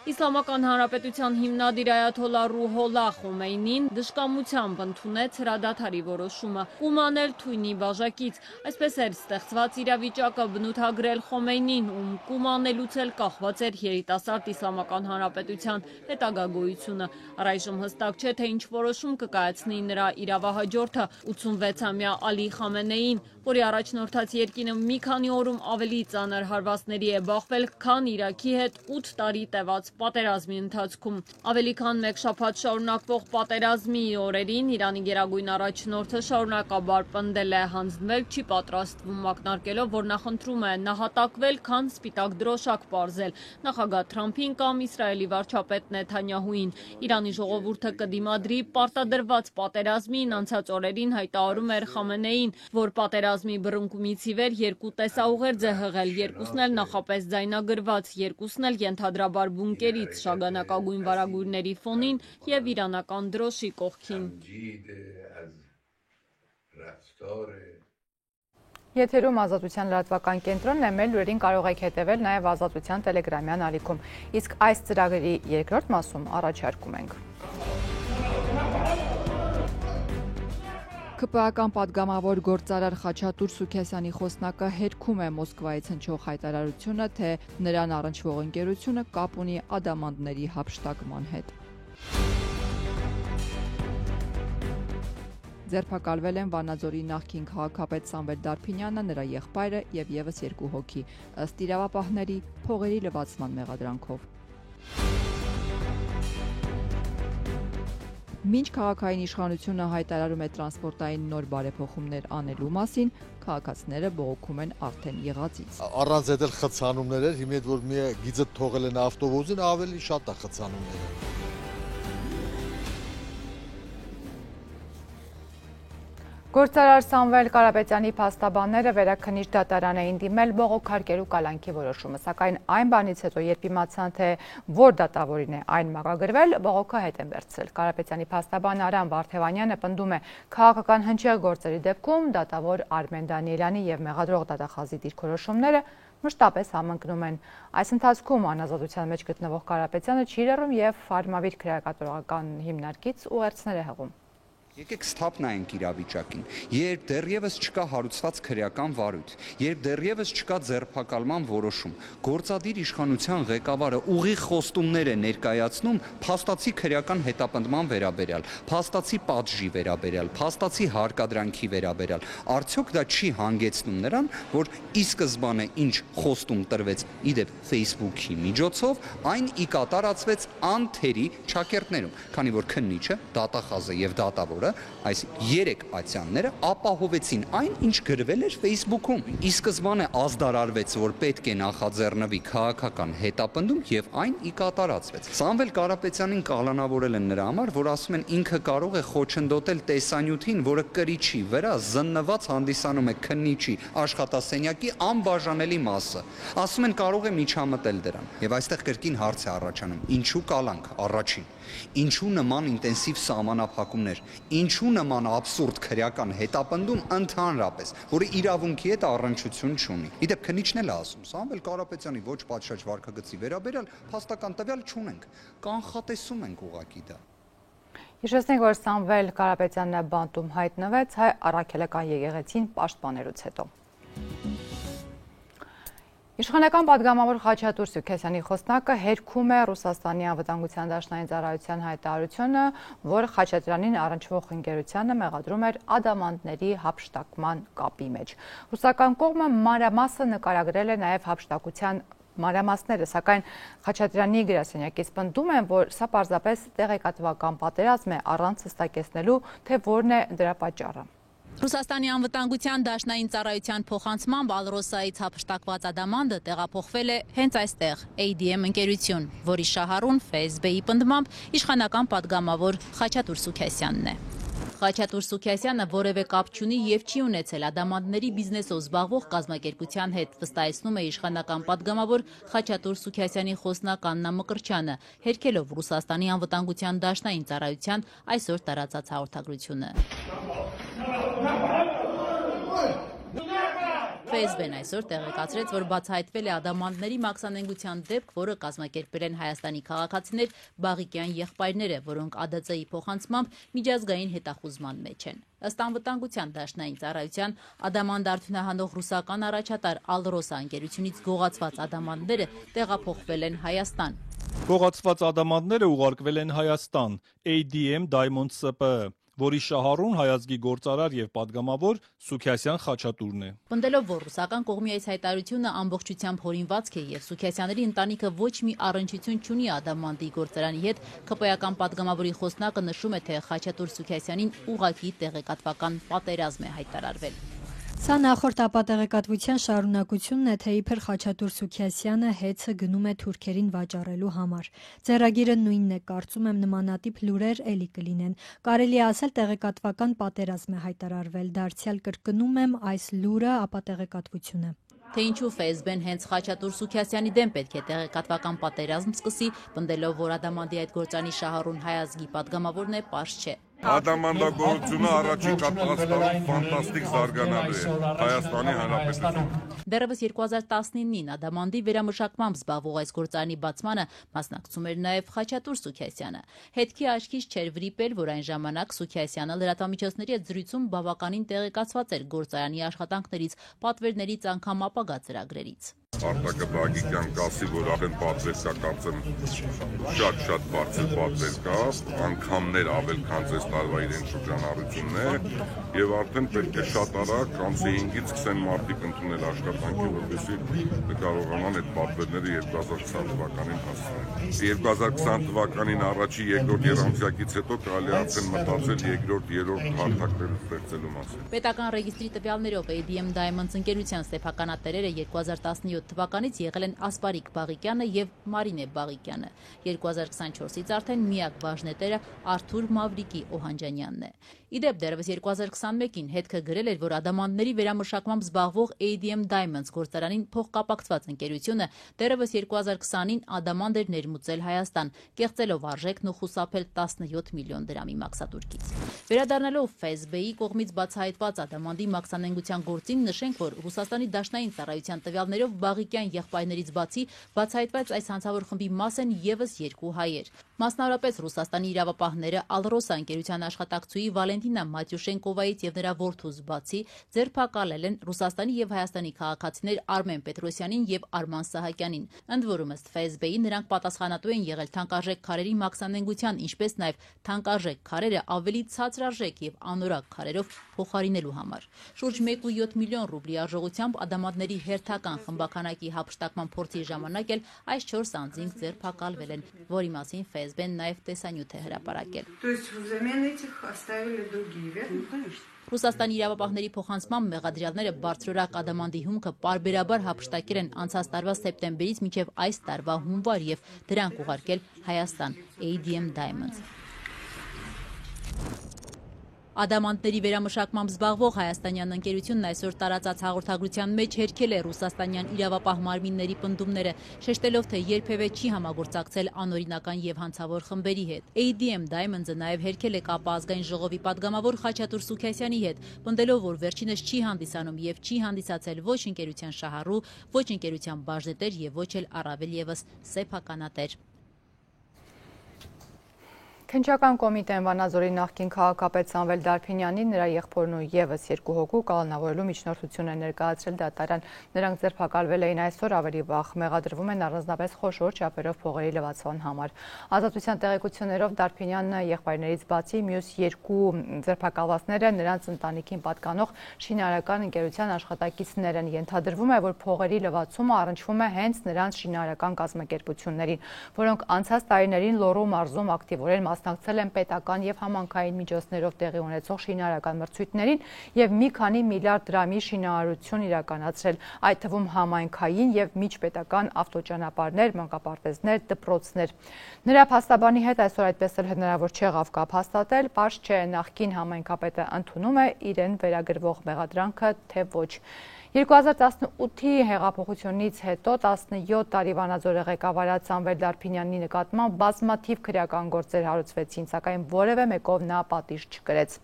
Իսլամական Հանրապետության հիմնադիր այաթոլլահ Ռուհոլլահ Խոմեյնին դժկամությամբ ընդունեց հրադադարի որոշումը, կումանել թույնի բաժակից։ Այսպես էր ստեղծված իրավիճակը բնութագրել Խոմեյնին, ում կումանելուց էլ կախված էր երիտասարդ Իսլամական Հանրապետության հետագա գոյությունը։ Առայժմ հստակ չէ, թե ինչ որոշում կկայացնի նրա իրավահաջորդը 86-ամյա Ալի Խամենեին, որի առաջնորդած երկինը մի քանի օրում ավելի ծանր հարվածների է բախվել, քան Իրաքի հետ 8 տարի տևած պատերազմի ընթացքում։ Ավելի քան մեկ շաբաթ շարունակվող պատերազմի օրերին Իրանի գերագույն առաջնորդը շարունակաբար պնդել է, հանձնվել չի պատրաստվում, ակնարկելով, որ նախընտրում է նահատակվել, քան սպիտակ դրոշակ պարզել նախագահ Թրամփին կամ Իսրայելի վարչապետ Նեթանյահուին։ Իրանի ժողովուրդը կդիմադրի պարտադրված պատերազմին, անցած օրերին հայտարարում էր Խամենեին, որ պատերազմի բռնկումից ի վեր երկու տեսաուղերձ է հղել, երկուսն էլ նախապես ձայնագրված, երկուսն էլ ենթադրաբար բունկերից շագանակագույն վարագույրների ֆոնին եւ իրանական դրոշի կողքին։ Եթերում Ազատության լրատվական կենտրոնն է, մեր լուրերին կարող եք հետևել նաև Ազատության տելեգրամյան ալիքում, իսկ այս ծրագրի երկրորդ մասում առաջարկում ենք։ ԿՊԱ-ական պատգամավոր գործարար Խաչատուր Սուքեսյանի խոսնակը հերքում է Մոսկվայից հնչող հայտարարությունը, թե նրան առնչվող ընկերությունը կապ ունի ադամանդների հափշտակման հետ։ Ձերբակալվել են Վանաձորի նախկին քաղաքապետ Սամվել Դարփինյանը, նրա եղբայրը եւ եւս 2 հոգի, ըստ իրավապահների փողերի լվացման մեղադրանքով։ Մինչ քաղաքային իշխանությունը հայտարարում է տրանսպորտային նոր բարեփոխումներ անելու մասին, քաղաքացիները բողոքում են արդեն եղածից։ Առանց այդ խցանումներ էր, հիմա որ մի գիծը թողել են ավտոբուսին, ավելի շատ է խցանումները։ Գործարար Սամվել Կարապետյանի փաստաբանները վերաքննիչ դատարան էին դիմել բողոքարկելու կալանքի որոշումը, սակայն այն բանից հետո, երբ իմացան, թե որ դատավորին է այն մակագրվել, բողոքը հետ են վերցրել։ Կարապետյանի փաստաբան Արամ Վարդևանյանը պնդում է, քաղաքական հնչեղ գործերի դեպքում դատավոր Արմեն Դանիելյանի եւ մեղադրող դատախազի դիրքորոշումները մշտապես համընկնում են։ Այս ընթացքում անազատության մեջ գտնվող Կարապետյանը չի լռում եւ Ֆարմավիր քրեակատարողական հիմնարկից ուղերձներ է հղում։ Եկեք սթափնայինք իրավիճակին, երբ դեռևս չկա հարուցված քրեական վարույթ, երբ դեռևս չկա ձերբակալման որոշում, գործադիր իշխանության ղեկավարը ուղիղ խոստումներ է ներկայացնում փաստացի քրեական հետապնդման վերաբերյալ, փաստացի պատժի վերաբերյալ, փաստացի հարկադրանքի վերաբերյալ, արդյոք դա չի հանգեցնում նրան, որ ի սկզբանե ինչ խոստում տրվեց իդեպ Facebook-ի միջոցով, այն ի կատարածվեց անթերի ճակերտներում, քանի որ քննիչը, դատախազը եւ դատավորը օրը այս 3 ատյանները ապահովեցին այն, ինչ գրվել էր Facebook-ում։ Ի սկզբանե ազդարարվեց, որ պետք է նախաձեռնվի քաղաքական հետապնդում եւ այն ի կատարածվեց։ Սամվել Կարապետյանին կալանավորել են նրա համար, որ ասում են ինքը կարող է խոչընդոտել տեսանյութին, որը կրիչի վրա զննված հանդիսանում է քննիչի աշխատասենյակի անբաժանելի մասը։ Ասում են կարող է միջամտել դրան։ Եվ այստեղ կրկին հարց է առաջանում. ինչու կալանք առաջին։ Ինչու նման ինտենսիվ սահմանափակումներ, ինչու նման աբսուրդ քրեական հետապնդում ընդհանրապես, որը իրավունքի հետ առնչություն չունի։ Իդեպ քննիչն էլ է ասում, Սամվել Կարապետյանի ոչ պատշաճ վարքագծի վերաբերյալ փաստական տվյալ չունենք, կանխատեսում ենք ուղղակի դա։ Հիշեցնենք, որ Սամվել Կարապետյանն բանտում հայտնվեց հայ առաքելական եկեղեցին պաշտպաներուց հետո։ Իշխանական պատգամավոր Խաչատուր Սուքեսյանի խոսնակը հերքում է Ռուսաստանի անվտանգության դաշնային ծառայության հայտարարությունը, որ Խաչատրյանին առնչվող ընկերությանը մեղադրում էր ադամանդների հափշտակման կապի մեջ։ Ռուսական կողմը մանրամասը նկարագրել է նաև հափշտակության մանրամասները, սակայն Խաչատրյանի գրասենյակից պնդում են, որ սա պարզապես տեղեկատվական պատերազմ է առանց հստակեցնելու, թե որն է դրա պատճառը։ Ռուսաստանի անվտանգության դաշնային ծառայության փոխանցմամբ Ալրոսայից հափշտակված ադամանդը տեղափոխվել է հենց այստեղ, ADM ընկերություն, որի շահառուն FSB-ի պնդմամբ իշխանական պատգամավոր Խաչատուր Սուքեսյանն է։ Խաչատուր Սուքեսյանը որևէ կապ չունի եւ չի ունեցել ադամանդների բիզնեսով զբաղվող կազմակերպության հետ, վստահեցնում է իշխանական պատգամավոր Խաչատուր Սուքեսյանի խոսնակ Աննա Մկրտչյանը, հերքելով Ռուսաստանի անվտանգության դաշնային ծառայության այսօր տարածած հաղորդագրությունը։ FSB-ն այսօր տեղեկացրեց, որ բացահայտվել է ադամանդների մաքսանենգության դեպք, որը կազմակերպել են Հայաստանի քաղաքացիներ Բաղիկյան եղբայրները, որոնք ԱԴԾ-ի փոխանցմամբ միջազգային հետախուզման մեջ են։ Ըստ անվտանգության դաշնային ծառայության ադամանդ արդյունահանող ռուսական առաջատար Ալրոսա ընկերությունից գողացված ադամանդները տեղափոխվել են Հայաստան։ Գողացված ադամանդները ուղարկվել են Հայաստան, ADM Diamond SPԸ, որի շահառուն հայազգի գործարար եւ պատգամավոր Սուքեսյան Խաչատուրն է։ Պնդելով, որ ռուսական կողմի այս հայտարարությունը ամբողջությամբ հորինվածք է եւ Սուքեսյանների ընտանիքը ոչ մի առնչություն չունի ադամանդի գործարանի հետ, ԿՊ-ական պատգամավորի խոսնակը նշում է, թե Խաչատուր Սուքեսյանին ուղղակի տեղեկատվական պատերազմ է հայտարարվել։ Սա նախորդ ապատեղեկատվության շարունակությունն է, թե իբր Խաչատուր Սուքեսյանը հեծը գնում է թուրքերին վաճառելու համար։ Ձեռագիրը նույնն է, կարծում եմ նմանատիպ լուրեր էլի կլինեն։ Կարելի է ասել տեղեկատվական պատերազմ է հայտարարվել, դարձյալ կրկնում եմ այս լուրը ապատեղեկատվությունը։ Թե ինչու FSB-ն հենց Խաչատուր Սուքեսյանի դեմ պետք է տեղեկատվական պատերազմ սկսի, պնդելով, որ ադամանդի այդ գործանի շահառուն հայազգի պատգամավորն է, պարզ չէ։ Ադամանդագործությունը առաջին կատարածքներում ֆանտաստիկ զարգանալու է Հայաստանի Հանրապետությունում։ Դեռևս 2019-ին ադամանդի վերամշակմամբ զբաղվող այս գործարանի բացմանը մասնակցում էր նաև Խաչատուր Սուքեսյանը։ Հետքի աչքից չէր վրիպել, որ այն ժամանակ Սուքեսյանը լրատվամիջոցների հետ զրույցում բավականին տեղեկացված էր գործարանի աշխատանքներից, պատվերներից, անգամ ապագա ծրագրերից։ Արտակը Բաղիկյան կասի, որ արդեն պատվեր կա, կարծեմ շատ բարձր պատվեր կա, անգամներ ավել քան այս տարվա իրեն շրջանառությունն է եւ արդեն պետք է շատ արագ ամսի 5-ից սկսեն մարտիկ ընդունել աշխատանքի, որպեսզի կարողանան այդ պատվերները 2020 թվականին հասցնել։ 2020 թվականին առաջի երկրորդ երամսյակից հետո կարելի է արդեն մտածել երկրորդ, երրորդ հարթակներ ստեղծելու մասին։ Պետական ռեգիստրի տվյալներով ADM Diamonds ընկերության ստեփականատերերը 2017 թվականից եղել են Ասպարիկ Բաղիկյանը եւ Մարինե Բաղիկյանը։ 2024-ից արդեն միակ բաժնետերը Արթուր Մավրիկի Օհանջանյանն է։ Իդեպ դեռևս 2021-ին հետքը գրել էր, որ ադամանդների վերամշակմամբ զբաղվող ADM Diamonds գործարանին փոխկապակցված ընկերությունը դեռևս 2020-ին ադամանդ էր ներմուծել Հայաստան, կեղծելով արժեքն ու խուսափել 17 միլիոն դրամի մաքսատուրքից։ Վերադառնալով FSB-ի կողմից բացահայտված ադամանդի մաքսանենգության գործին, նշենք, որ Ռուսաստանի դաշնային ծառայության տվյալներով Բաղիկյան եղբայրներից բացի բացահայտված այս հանցավոր խմբի մաս են եւս 2 հայեր։ Մասնավորապես Ռուսաստանի իրավապահները Ալրոսա ընկերության աշխատակցուի Վալենտինա Մատյուշենկովայից եւ նրա որդուց բացի ձերբակալել են Ռուսաստանի եւ Հայաստանի քաղաքացիներ Արմեն Պետրոսյանին եւ Արման Սահակյանին։ Ընդ որում ըստ FSB-ի նրանք պատասխանատու են եղել թանկարժեք քարերի մաքսանենգության, ինչպես նաեւ թանկարժեք քարերը ավելի ցածրարժեք եւ անորակ քարերով փոխարինելու համար։ Շուրջ 1.7 միլիոն ռուբլի արժողությամբ ադամանդների հերթական խմբականակի հափշտակման փորձի ժամանակ էլ այս 4 անձինք ձերբակալվել են, որի մասին FSB-ն նաև տեսանյութ է հրապարակել։ То есть взамен этих оставили Ռուսաստանի իրավապահների փոխանցմամբ մեղադրյալները բարձրորակ ադամանդի հումքը պարբերաբար հափշտակել են անցած տարվա սեպտեմբերից մինչև այս տարվա հունվար եւ դրանք ուղարկել Հայաստան ADM Diamonds։ Ադամանդների վերամշակմամբ զբաղվող հայաստանյան ընկերությունն այսօր տարածած հաղորդագրության մեջ հերքել է ռուսաստանյան իրավապահ մարմինների պնդումները, շեշտելով, թե երբևէ չի համագործակցել անօրինական եւ հանցավոր խմբերի հետ։ ADM Diamonds-ը նաեւ հերքել է կապը ազգային ժողովի падգամավոր Խաչատուր Սուքասյանի հետ, պնդելով, որ վերջինս չի հանդիսանում եւ չի հանդիսացել ոչ ընկերության շահառու, ոչ ընկերության բաժնետեր եւ ոչ էլ առավել եւս սեփականատեր։ Քննչական կոմիտեն Վանաձորի նախկին քաղաքապետ Սամվել Դարփինյանին, նրա եղբորն ու եւս երկու հոգու կալանավորելու միջնորդություն է ներկայացրել դատարան։ Նրանք ձերբակալվել էին այսօր ավելի վաղ, մեղադրվում են առանձնապես խոշոր չափերով փողերի լվացման համար։ Ազատության տեղեկություններով Դարփինյանը եղբայրներից բացի մյուս երկու ձերբակալվածները նրանց ընտանիքին պատկանող շինարարական ընկերության աշխատակիցներ են։ Ենթադրվում է, որ փողերի լվացումը առնչվում է հենց նրանց շինարարական կազմակերպություններին, որոնք անցած տարիներին Լոռու մարզում ակտիվորեն մասնակցել են պետական եւ համանքային միջոցներով տեղի ունեցող շինարարական մրցույթներին եւ մի քանի միլիարդ դրամի շինարարություն իրականացրել, այդ թվում համայնքային եւ միջպետական ավտոճանապարհներ, մանկապարտեզներ, դպրոցներ։ Նրա փաստաբանի հետ այսօր այդպես էլ հնարավոր չեղավ կապ հաստատել, պարզ չէ նախկին համայնքապետը ընդունում է իրեն վերագրվող մեղադրանքը, թե ոչ։ 2018-ի հեղափոխությունից հետո 17 տարի Վանաձորը ղեկավարած Սամվել Դարփինյանի նկատմամբ բազմաթիվ քրեական գործեր հարուցվեցին, սակայն որևէ մեկով նա պատիժ չկրեց։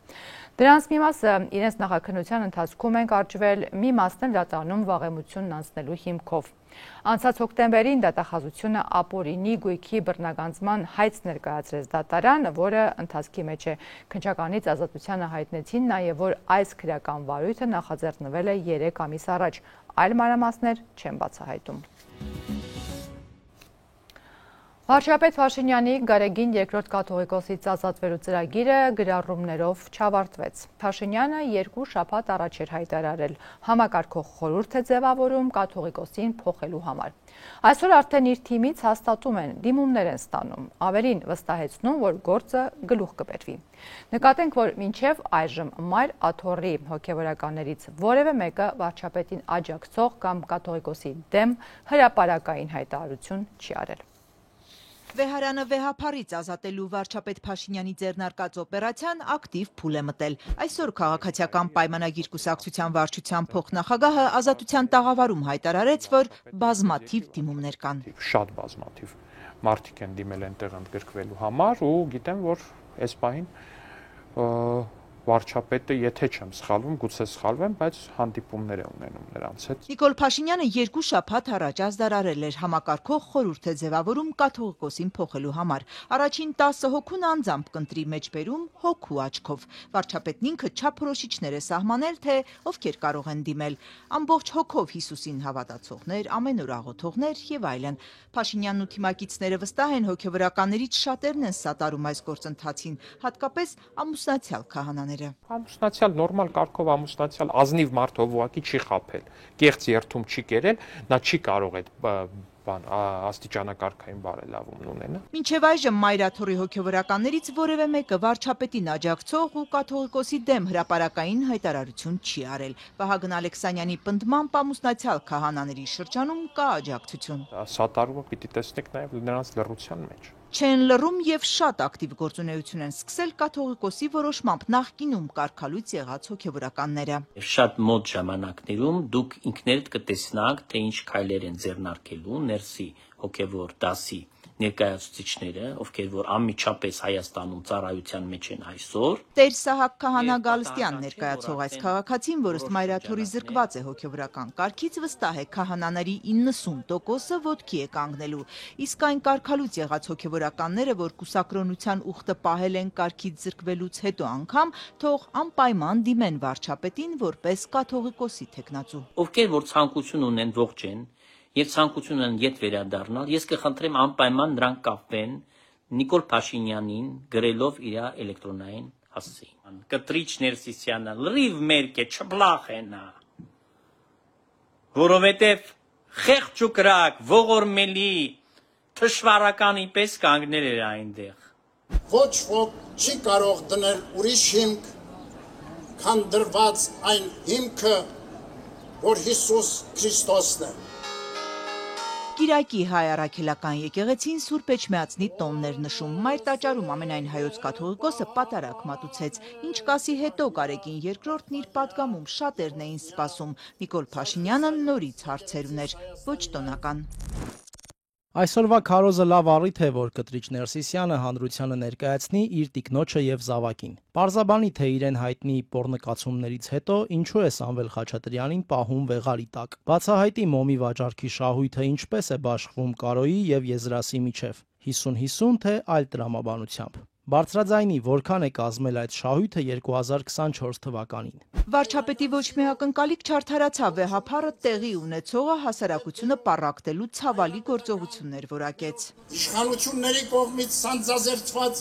Դրանց մի մասը իրենց նախաքննության ընթացքում են կարճվել, մի մասն էլ դատարանում վաղեմությունն անցնելու հիմքով։ Անցած հոկտեմբերին դատախազությունը ապօրինի գույքի բռնագանձման հայց ներկայացրեց դատարան, որը ընթացքի մեջ է։ Քննչականից ազատությանը հայտնեցին նաև, որ այս քրեական վարույթը նախաձեռնվել է 3 ամիս առաջ, այլ մանրամասներ չեն բացահայտում։ Վարչապետ Փաշինյանի Գարեգին II կաթողիկոսից ազատվելու ծրագիրը գրառումներով չավարտվեց։ Փաշինյանը 2 շաբաթ առաջ էր հայտարարել, համակարգող խորհուրդ է ձևավորում կաթողիկոսին փոխելու համար։ Այսօր արդեն իր թիմից հաստատում են, դիմումներ են ստանում, ավելին վստահեցնում, որ գործը գլուխ կբերվի։ Նկատենք, որ մինչև այժմ Մայր Աթոռի հոգևորականներից որևէ մեկը վարչապետին աջակցող կամ կաթողիկոսի դեմ հրապարակային հայտարարություն չի արել։ Վեհարանը վեհափարից ազատելու վարչապետ Փաշինյանի ձեռնարկած օպերացիան ակտիվ փուլ է մտել։ Այսօր քաղաքացիական պայմանագիր կուսակցության վարչության փոխնախագահը ազատության տաղավարում հայտարարեց, որ բազմաթիվ դիմումներ կան։ Շատ բազմաթիվ մարդիկ են դիմել այնտեղ ընդգրկվելու համար ու գիտեմ, որ այս պահին վարչապետը, եթե չեմ սխալվում, գուցե սխալվեմ, բայց հանդիպումներ է ունենում նրանց հետ։ Նիկոլ Փաշինյանը 2 շաբաթ առաջ ազդարարել էր համակարգող խորհուրդ է ձևավորում կաթողիկոսին փոխելու համար։ Առաջին 10 հոգուն անձամբ կընտրի մեջբերում հոգու աչքով։ Վարչապետն ինքը չափորոշիչներ է սահմանել, թե ովքեր կարող են դիմել։ Ամբողջ հոգով Հիսուսին հավատացողներ, ամենօր աղոթողներ եւ այլն։ Փաշինյանն ու թիմակիցները վստահ են հոգևորականներից շատերն են սատարում այս գործընթացին, հատկապես ամուսնացյալ քահանաները։ Ամուսնացյալ նորմալ կարգով ամուսնացյալ ազնիվ մարդով ուղղակի չի խաբել, կեղծ երթում չի կերել, նա չի կարող այդ աստիճանակարգային բարելավում ունենա։ Մինչև այժմ Մայր Աթոռի հոգևորականներից որևէ մեկը վարչապետին աջակցող ու կաթողիկոսի դեմ հրապարակային հայտարարություն չի արել։ Վահագն Ալեքսանյանի պնդմամբ ամուսնացյալ քահանաների շրջանում կա աջակցություն։ Սատարումը պիտի տեսնեք նաև նրանց լռության մեջ։ Չեն լռում եւ շատ ակտիվ գործունեություն են սկսել կաթողիկոսի որոշմամբ նախկինում կարգալույց եղած հոգևորականները։ Շատ մոտ ժամանակներում դուք ինքներդ կտեսնաք, թե ինչ քայլեր են ձեռնարկելու ներսի հոգևոր դասի ներկայացուցիչները, ովքեր որ անմիջապես Հայաստանում ծառայության մեջ են այսօր։ Տեր Սահակ Քահանա Գալստյան ներկայացող այս քաղաքացին, որ ըստ Մայր Աթոռի զրկված է հոգևորական կարգից, վստահ է քահանաների 90%-ը ոտքի է կանգնելու։ Իսկ այն կարգալույց եղած հոգևորականները, որ կուսակրոնության ուխտը պահել են կարգից զրկվելուց հետո անգամ, թող անպայման դիմեն վարչապետին որպես կաթողիկոսի թեկնածու։ Ովքեր որ ցանկություն ունեն ողջեն եւ ցանկություն ունեն ետ վերադառնալ, ես կխնդրեմ անպայման նրանք կապվեն Նիկոլ Փաշինյանին գրելով իր էլեկտրոնային հասցեին։ Կտրիչ Ներսիսյանը լրիվ մերկ է, չբլախ է նա։ Որովհետեւ խեղճ ու կրակ, ողորմելի, թշվառականի պես կանգնել էր այնտեղ։ Ոչ ոք չի կարող դնել ուրիշ հիմք քանդրված այն հիմքը, որ Հիսուս Քրիստոսն է։ Կիրակի հայ առաքելական եկեղեցին Սուրբ Էջմիածնի տոններ նշում։ Մայր տաճարում ամենայն հայոց կաթողիկոսը պատարակ մատուցեց։ Ինչ կասի հետո Կարեգին II-ն իր պատգամում շատերն էին սպասում։ Նիկոլ Փաշինյանը նորից հարցեր ուներ, ոչ տոնական։ Այսօրվա քարոզը լավ առիթ է, որ կտրիչ Ներսիսյանը հանրությանը ներկայացնի իր տիկնոջը եւ զավակին։ Պարզաբանի, թե իրեն հայտնի պոռնկացումներից հետո ինչու է Սամվել Խաչատրյանին պահում վեղարի տակ։ Բացահայտի մոմի վաճառքի շահույթը ինչպես է բաշխվում Կարոյի եւ Եզրասի միջև։ 50-50 թե այլ տրամաբանությամբ։ Բարձրաձայնի որքան է կազմել այդ շահույթը 2024 թվականին։ Վարչապետի ոչ մի ակնկալիք չարդարացավ վեհափառը տեղի ունեցողը հասարակությունը պառակտելու ցավալի գործողություններ որակեց։ Իշխանությունների կողմից սանձազերծված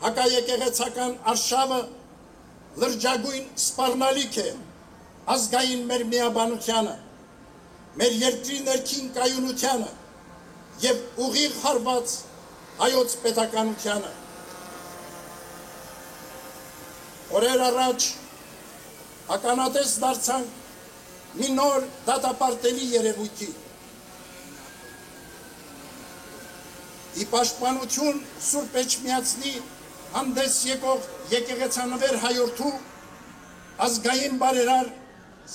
հակաեկեղեցական արշավը լրջագույն սպառնալիք է ազգային մեր միաբանությանը, մեր երկրի ներքին կայունությանը եւ ուղիղ հարված հայոց պետականությանը։ Օրեր առաջ ականատես դարձանք մի նոր դատապարտելի երևույթի։ Ի պաշտպանություն Սուրբ Էջմիածնի հանդես եկող եկեղեցանվեր հայորդու ազգային բարերար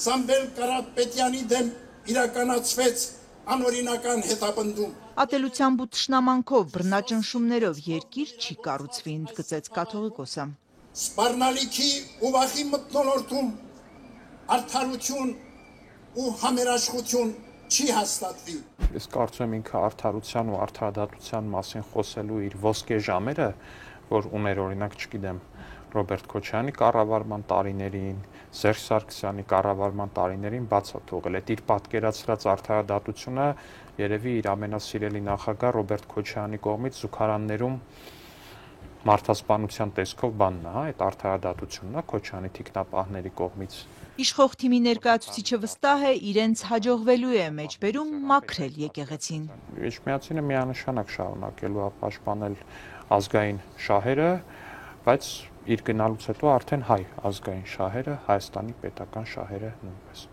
Սամվել Կարապետյանի դեմ իրականացվեց անօրինական հետապնդում։ Ատելությամբ ու թշնամանքով բռնաճնշումներով երկիր չի կառուցվի, ընդգծեց կաթողիկոսը։ Սպառնալիքի ու վախի մթնոլորտում արդարություն ու համերաշխություն չի հաստատվի։ Ես կարծում եմ ինքը արդարության ու արդարադատության մասին խոսելու իր ոսկե ժամերը, որ ուներ օրինակ, չգիտեմ, Ռոբերտ Քոչարյանի կառավարման տարիներին, Սերժ Սարգսյանի կառավարման տարիներին բաց է թողել։ Այդ իր պատկերացրած արդարադատությունը երևի իր ամենասիրելի նախագահ Ռոբերտ Քոչարյանի կողմից զուգարաններում մարդասպանության տեսքով բանն է, այդ արդարադատությունն է Քոչարյանի թիկնապահների կողմից։ Իշխող թիմի ներկայացուցիչը վստահ է, իրենց հաջողվելու է մեջբերում մաքրել եկեղեցին։ Էջմիածինը միանշանակ շարունակելու է պաշտպանել ազգային շահերը, բայց իր գնալուց հետո արդեն հայ ազգային շահերը, Հայաստանի պետական շահերը նույնպես։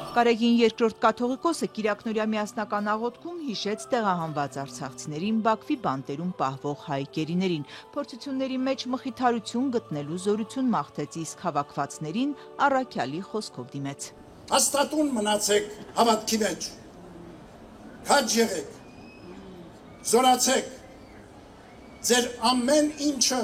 Կարեգին II կաթողիկոսը Կիրակնորյա միասնական աղոթքում հիշեց տեղահանված արցախցիներին Բաքվի բանտերում պահվող հայ գերիներին, փորձությունների մեջ մխիթարություն գտնելու զորություն մաղթեց, իսկ հավաքվածներին առաքյալի խոսքով դիմեց։ Հաստատուն մնացեք հավատքի մեջ, քաջ եղեք, զորացեք, ձեր ամեն ինչը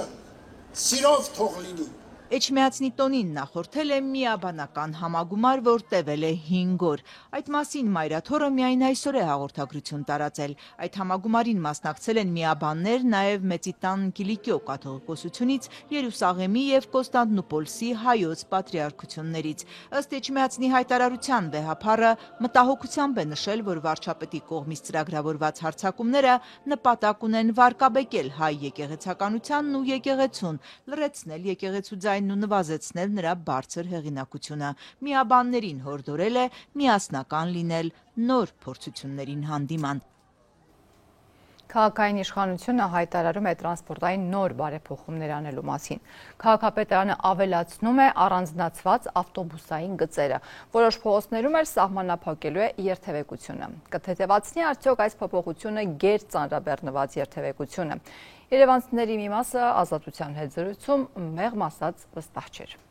սիրով թող լինի։ Էջմիածնի տոնին նախորդել է միաբանական համագումար, որ տևել է 5 օր։ Այդ մասին Մայրաթորը միայն այսօր է հաղորդագրություն տարածել։ Այդ համագումարին մասնակցել են միաբաններ նաև Մեծիտան Կիլիկիո կաթողիկոսությունից, Երուսաղեմի եւ Կոստանդնուպոլսի հայոց պատրիարքություններից։ Ըստ Էջմիածնի հայտարարության վեհափառը մտահոգությամբ է նշել, որ վարչապետի կողմից ծրագրավորված հարձակումները նպատակ ունեն վարկաբեկել հայ եկեղեցականությանն ու եկեղեցուն, լրացնել եկեղեցու ձայնն ու նվազեցնել նրա բարձր հեղինակությունը։ Միաբաններին հորդորել է միասնական լինել նոր փորձություններին հանդիման։ Քաղաքային իշխանությունը հայտարարում է տրանսպորտային նոր բարեփոխումներ անելու մասին։ Քաղաքապետարանը ավելացնում է առանձնացված ավտոբուսային գծերը։ Որոշ փողոցներում էլ սահմանափակելու է երթևեկությունը։ Կթեթևացնի արդյոք այս փոփոխությունը գերծանրաբեռնված երթևեկությունը։ Երևանցիների մի մասը Ազատության հետ զրույցում մեղմ ասած վստահ չէր։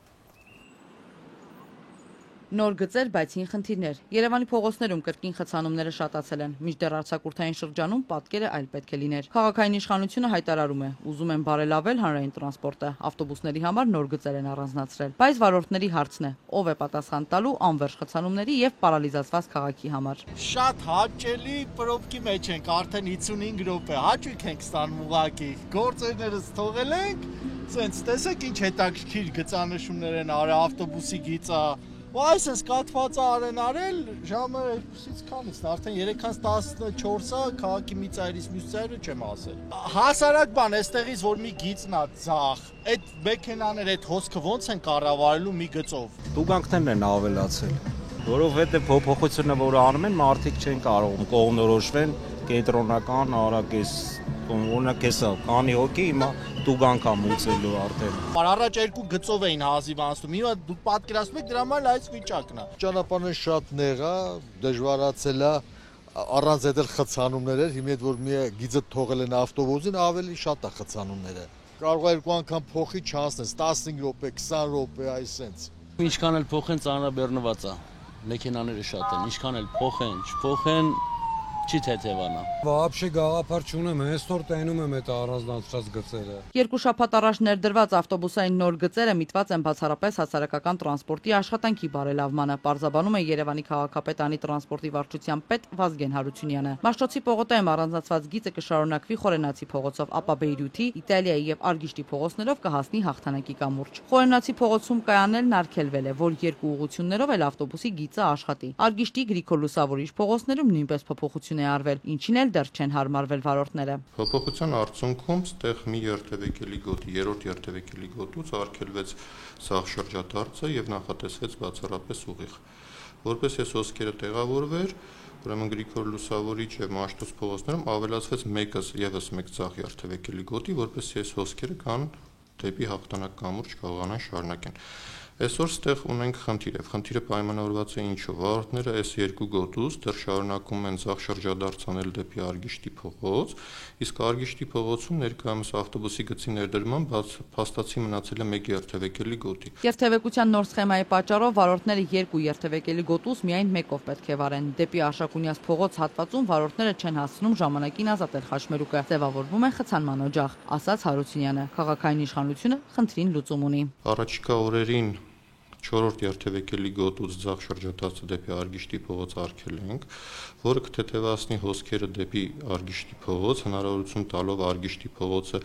Նոր գծեր, բայց հին խնդիրներ։ Երևանի փողոցներում կրկին խցանումները շատացել են։ Մինչդեռ արձակուրդային շրջանում պատկերը այլ պետք է լիներ։ Քաղաքային իշխանությունը հայտարարում է, ուզում են բարելավել հանրային տրանսպորտը, ավտոբուսների համար նոր գծեր են առանձնացրել։ Բայց վարորդների հարցն է, ով է պատասխան տալու անվերջ խցանումների եւ պարալիզացված քաղաքի համար։ Շատ հաճելի պրոբկի մեջ ենք, արդեն 55 րոպե, հաճույք ենք ստանում ուղակի։ Գործերներս թողել ենք, սենց տեսեք ինչ հետաքրքիր գծանշումներ են արել, ավտոբուսի գիծա։ Այս ես կատվածը արել ժամը 2-ից քանից, արդեն 3:14-ը քաղաքի մի ծայրից մյուս ծայրը չեմ ասել։ Հասարակ բան, այստեղից որ մի գիծն է ձախ, այդ մեքենաները այդ հոսքը ոնց են կառավարելու մի գծով։ Տուգանքներն են ավելացել, որովհետև փոփոխությունը, որը անում են, մարդիկ չեն կարող կողմնորոշվեն կենտրոնական արագ էս օրինակ էսա կանի հոգի հիմա տուգանք ա մուծելու արդեն։ Առաջ երկու գծով էին հազիվանցնում, հիմա դուք պատկերացնում եք դրա համար այս վիճակն է։ Ճանապարհը շատ նեղ է, դժվարացել է, առանց այդ խցանումներ էր, հիմա որ մի գիծը թողել են ավտոբուսին, ավելի շատ է խցանումները։ Կարող է երկու անգամ փոխի չանցնես, 15 րոպե, 20 րոպե, այսպես։ Ինչքան էլ փոխեն ծանրաբեռնված է, մեքենաները շատ են, ինչքան էլ փոխեն, չփոխեն, չի թեթևանա։ Вообще գաղափար չունեմ, այսօր տենում եմ այդ առանձնացրած գծերը։ Երկու շաբաթ առաջ ներդրված ավտոբուսային նոր գծերը միտված են բացառապես հասարակական տրանսպորտի աշխատանքի բարելավմանը, պարզաբանում է Երևանի քաղաքապետարանի տրանսպորտի վարչության պետ Վազգեն Հարությունյանը։ Մաշտոցի պողոտայում առանձնացված գիծը կշարունակվի Խորենացի փողոցով, ապա Բեյրութի, Իտալիայի եւ Արգիշտի փողոցներով կհասնի Հաղթանակի կամուրջ։ Խորենացի փողոցում կայանելն արգելվել է, որ երկու ուղղություններով էլ ավտոբուսի գիծը աշխատի։ Արգիշտի Գրիգոր Լուսավորիչ փողոցներում նույնպես փոփոխություն է արվել, ինչին էլ դեռ չեն հարմարվել վարորդները։ Փոփոխության արդյունքում ստեղ մի երթևեկելի գոտի, երրորդ երթևեկելի գոտուց արգելվեց սաղ շրջադարձը եւ նախատեսվեց բացառապես ուղիղ։ Որպես այս հոսքերը տեղավորվեր, ուրեմն Գրիգոր Լուսավորիչ եւ Մաշտոց փողոցներում ավելացվեց եւս մեկ սաղ երթևեկելի գոտի, որպեսզի այս հոսքերը կան դեպի Հաղթանակ կամուրջ կարողանան շարունակեն։ Այսօր ստեղ ունենք խնդիր, եւ խնդիրը պայմանավորված է ինչու։ Վարորդները այս երկու գոտուց դեռ շարունակում են ցախ շրջադարձ անել դեպի Արգիշտի փողոց, իսկ Արգիշտի փողոցում ներկայումս ավտոբուսի գծի ներդրմամբ փաստացի մնացել է մեկ երթևեկելի գոտի։ Երթևեկության նոր սխեմայի պատճառով վարորդները երկու երթևեկելի գոտուց միայն մեկով պետք է վարեն։ Դեպի Աշակունյաց փողոց հատվածում վարորդները չեն հասցնում ժամանակին ազատել խաչմերուկը, ձևավորվում է խցանման օջախ, ասաց Հարությունյանը։ Քաղաքային իշխանությունը խնդրին լուծում ունի։ Առաջիկա օրերին 4-րդ երթևեկելի գոտուց ցախ շրջադարձը դեպի Արգիշտի փողոց արգելենք, որը կթեթևացնի հոսքերը դեպի Արգիշտի փողոց, հնարավորություն տալով Արգիշտի փողոցը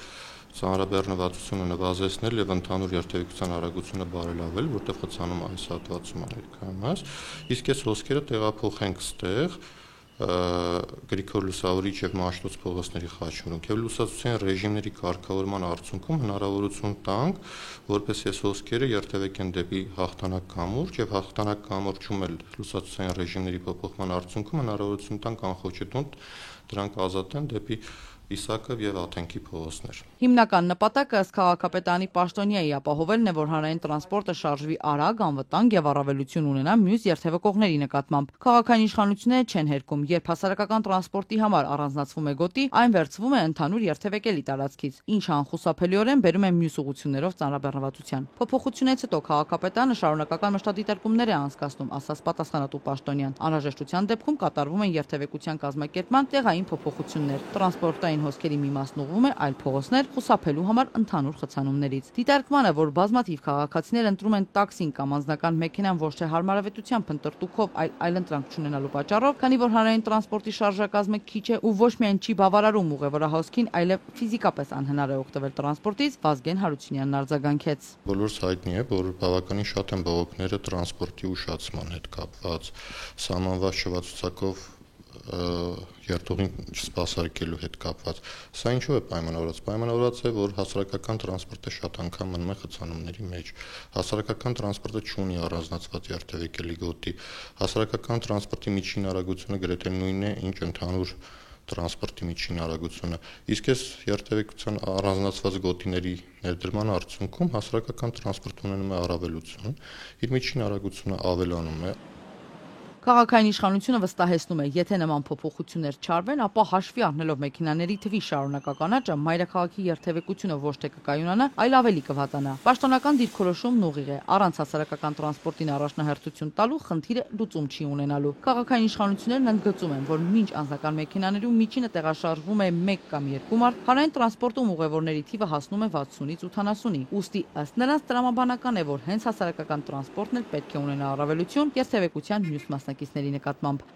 ծանրաբեռնվածությունը նվազեցնել եւ ընդհանուր երթևեկության արագությունը բարելավել, որտեղ խցանում այս հատվածում ներկայումս, իսկ այս հոսքերը տեղափոխենք ստեղ Գրիգոր Լուսավորիչ եւ Մաշտոց փողոցների խաչմերուկ եւ լուսացության ռեժիմների կարգավորման արդյունքում հնարավորություն տանք, որպես այս հոսքերը երթևեկեն դեպի Հաղթանակ կամուրջ եւ Հաղթանակ կամուրջում էլ լուսացության ռեժիմների փոփոխման արդյունքում հնարավորություն տանք անխոչետուն դրանք ազատեն դեպի Իսակով եւ Աթենքի փողոցներ։ Հիմնական նպատակը ըստ քաղաքապետարանի պաշտոնյայի ապահովելն է, որ հանրային տրանսպորտը շարժվի արագ, անվտանգ եւ առավելություն ունենա մյուս երթևեկողների նկատմամբ։ Քաղաքային իշխանությունները չեն հերքում, երբ հասարակական տրանսպորտի համար առանձնացվում է գոտի, այն վերցվում է ընդհանուր երթևեկելի տարածքից, ինչը անխուսափելիորեն բերում է մյուս ուղղություններով ծանրաբեռնվածության։ Փոփոխությունից հետո քաղաքապետարանը շարունակական մշտադիտարկումներ է անցկացնում, ասաց պատասխանատու պաշտոնյան։ Անհրաժեշտության դեպքում կատարվում են երթևեկության կազմակերպման տեղային փոփոխություններ։ Տրանսպորտային հոսքերի մի մասն ուղղվում է այլ փողոցներ խուսափելու համար ընդհանուր խցանումներից։ Դիտարկմանը, որ բազմաթիվ քաղաքացիներ ընտրում են տաքսին կամ անձնական մեքենան ոչ թե հարմարավետությամբ ընտրտուքով, այլ այլընտրանք չունենալու պատճառով, քանի որ հանրային տրանսպորտի շարժակազմը քիչ է ու ոչ միայն չի բավարարում ուղևորահոսքին, այլև ֆիզիկապես անհնար է օգտվել տրանսպորտից, Վազգեն Հարությունյանն արձագանքեց։ Բոլորս հայտնի է, որ բավականին շատ են բողոքները տրանսպորտի ուշացման հետ կապված, սահմանված շվացուցակով երթուղին չսպասարկելու հետ կապված։ Սա ինչու է պայմանավորված։ Պայմանավորված է, որ հասարակական տրանսպորտը շատ անգամ մնում է խցանումների մեջ։ Հասարակական տրանսպորտը չունի առանձնացված երթևեկելի գոտի։ Հասարակական տրանսպորտի միջին արագությունը գրեթե նույնն է, ինչ ընդհանուր տրանսպորտի միջին արագությունը։ Իսկ այս երթևեկության առանձնացված գոտիների ներդրման արդյունքում հասարակական տրանսպորտը ունենում է առավելություն, իր միջին արագությունը ավելանում է։ Քաղաքային իշխանությունը վստահեցնում է, եթե նման փոփոխություններ չարվեն, ապա հաշվի առնելով մեքենաների թվի շարունակական աճը, մայրաքաղաքի երթևեկությունը ոչ թե կկայունանա, այլ ավելի կվատանա։ Պաշտոնական դիրքորոշումն ուղիղ է, առանց հասարակական տրանսպորտին առաջնահերթություն տալու խնդիրը լուծում չի ունենալու։ Քաղաքային իշխանություններն ընդգծում են, որ մինչ անձնական մեքենաներում միջինը տեղաշարժվում է 1 կամ 2 մարդ, հանրային տրանսպորտում ուղևորների թիվը հասնում է 60-ից 80-ի։ Ուստի ըստ նրանց տրամաբանական է, որ հենց հասարակական տրանսպորտն էլ պետք է ունենա առավելություն երթևեկության մյուս մասնակիցների նկատմամբ։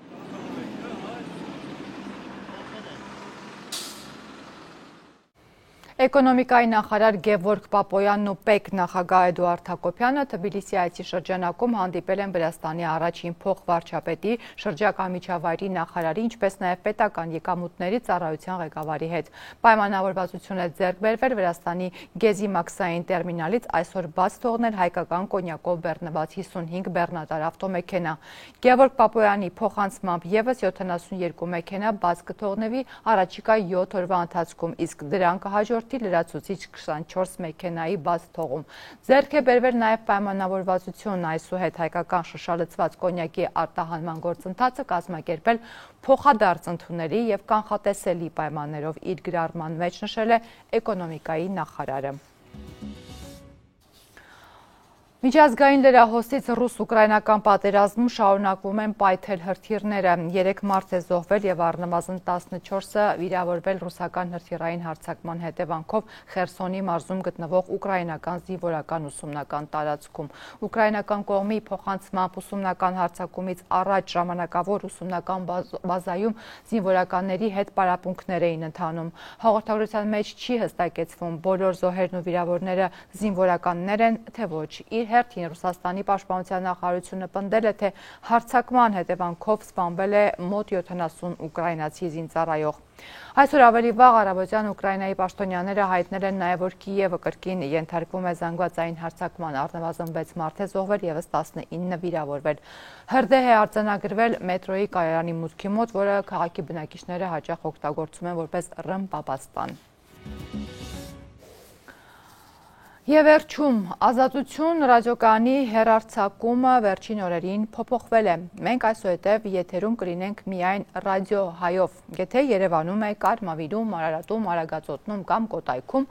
Էկոնոմիկայի նախարար Գևորգ Պապոյանն ու ՊԵԿ նախագահ Էդուարդ Հակոբյանը Թբիլիսի այցի շրջանակում հանդիպել են Վրաստանի առաջին փոխվարչապետի, շրջակա միջավայրի նախարարի, ինչպես նաև պետական եկամուտների ծառայության ղեկավարի հետ։ Պայմանավորվածություն է ձեռք բերվել Վրաստանի Գեզիմաքսային տերմինալից այսօր բաց թողնել հայկական կոնյակով բեռնված 55 բեռնատար ավտոմեքենա։ Գևորգ Պապոյանի փոխանցմամբ ևս 72 մեքենա բաց կթողնվի առաջիկա 7 օրվա ընթացքում, իսկ դրան կհաջորդի լրացուցիչ 24 մեքենայի բաց թողում։ Ձեռք է բերվել նաև պայմանավորվածություն այսուհետ հայկական շշալցված կոնյակի արտահանման գործընթացը կազմակերպել փոխադարձ ընդունելի եւ կանխատեսելի պայմաններով իր գրառման մեջ նշել է էկոնոմիկայի նախարարը։ Միջազգային լրահոսից ռուս-ուկրաինական պատերազմում շարունակվում են պայթել հրթիռները։ 3 մարդ է զոհվել եւ առնվազն 14-ը վիրավորվել ռուսական հրթիռային հարձակման հետևանքով Խերսոնի մարզում գտնվող ուկրաինական զինվորական ուսումնական տարածքում։ Ուկրաինական կողմի փոխանցմամբ ուսումնական հարձակումից առաջ ժամանակավոր ուսումնական բազայում զինվորականների հետ պարապմունքներ էին ընթանում։ Հաղորդագրության մեջ չի հստակեցվում բոլոր զոհերն ու վիրավորները զինվորականներ են, թե ոչ։ Իր հերթին Ռուսաստանի պաշտպանության նախարարությունը պնդել է, թե հարձակման հետևանքով սպանվել է մոտ 70 ուկրաինացի զինծառայող։ Այսօր ավելի վաղ առավոտյան Ուկրաինայի պաշտոնյաները հայտնել են նաև, որ Կիևը կրկին ենթարկվում է զանգվածային հարձակման, առնվազն 6 մարդ է զոհվել ևս 19 վիրավորվել։ Հրդեհ է արձանագրվել մետրոյի կայարանի մուտքի մոտ, որը քաղաքի բնակիչները հաճախ օգտագործում են որպես ռմբապաստան։ Եվ վերջում Ազատություն ռադիոկայանի հեռարձակումը վերջին օրերին փոփոխվել է։ Մենք այսուհետև եթերում կլինենք միայն ռադիո հայով։ Եթե Երևանում եք, Արմավիրում, Արարատում, Արագածոտնում կամ Կոտայքում,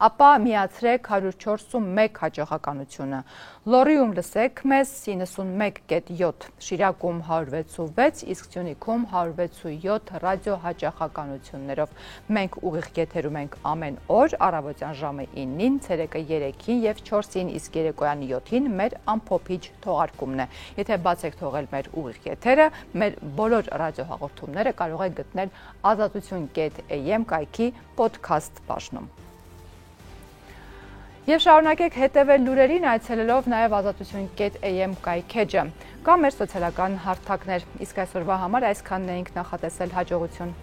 ապա միացրեք 104.1 հաճախականությունը։ Լոռիում լսեք մեզ 91.7, Շիրակում 106.6, իսկ Սյունիքում 106.7 ռադիո հաճախականություններով։ Մենք ուղիղ եթերում ենք ամեն օր, առավոտյան ժամը 9-ին, ցերեկը 3-ին եւ 4-ին, իսկ երեկոյան 7-ին մեր ամփոփիչ թողարկումն է։ Եթե բաց եք թողել մեր ուղիղ եթերը, մեր բոլոր ռադիո հաղորդումները կարող եք գտնել azatutun.am կայքի podcast բաժնում։ Եվ շարունակեք հետևել լուրերին այցելելով նաև azatutun.am կայքեջը կամ մեր սոցիալական հարթակներ։ Իսկ այսօրվա համար այսքանն էինք նախատեսել, հաջողություն։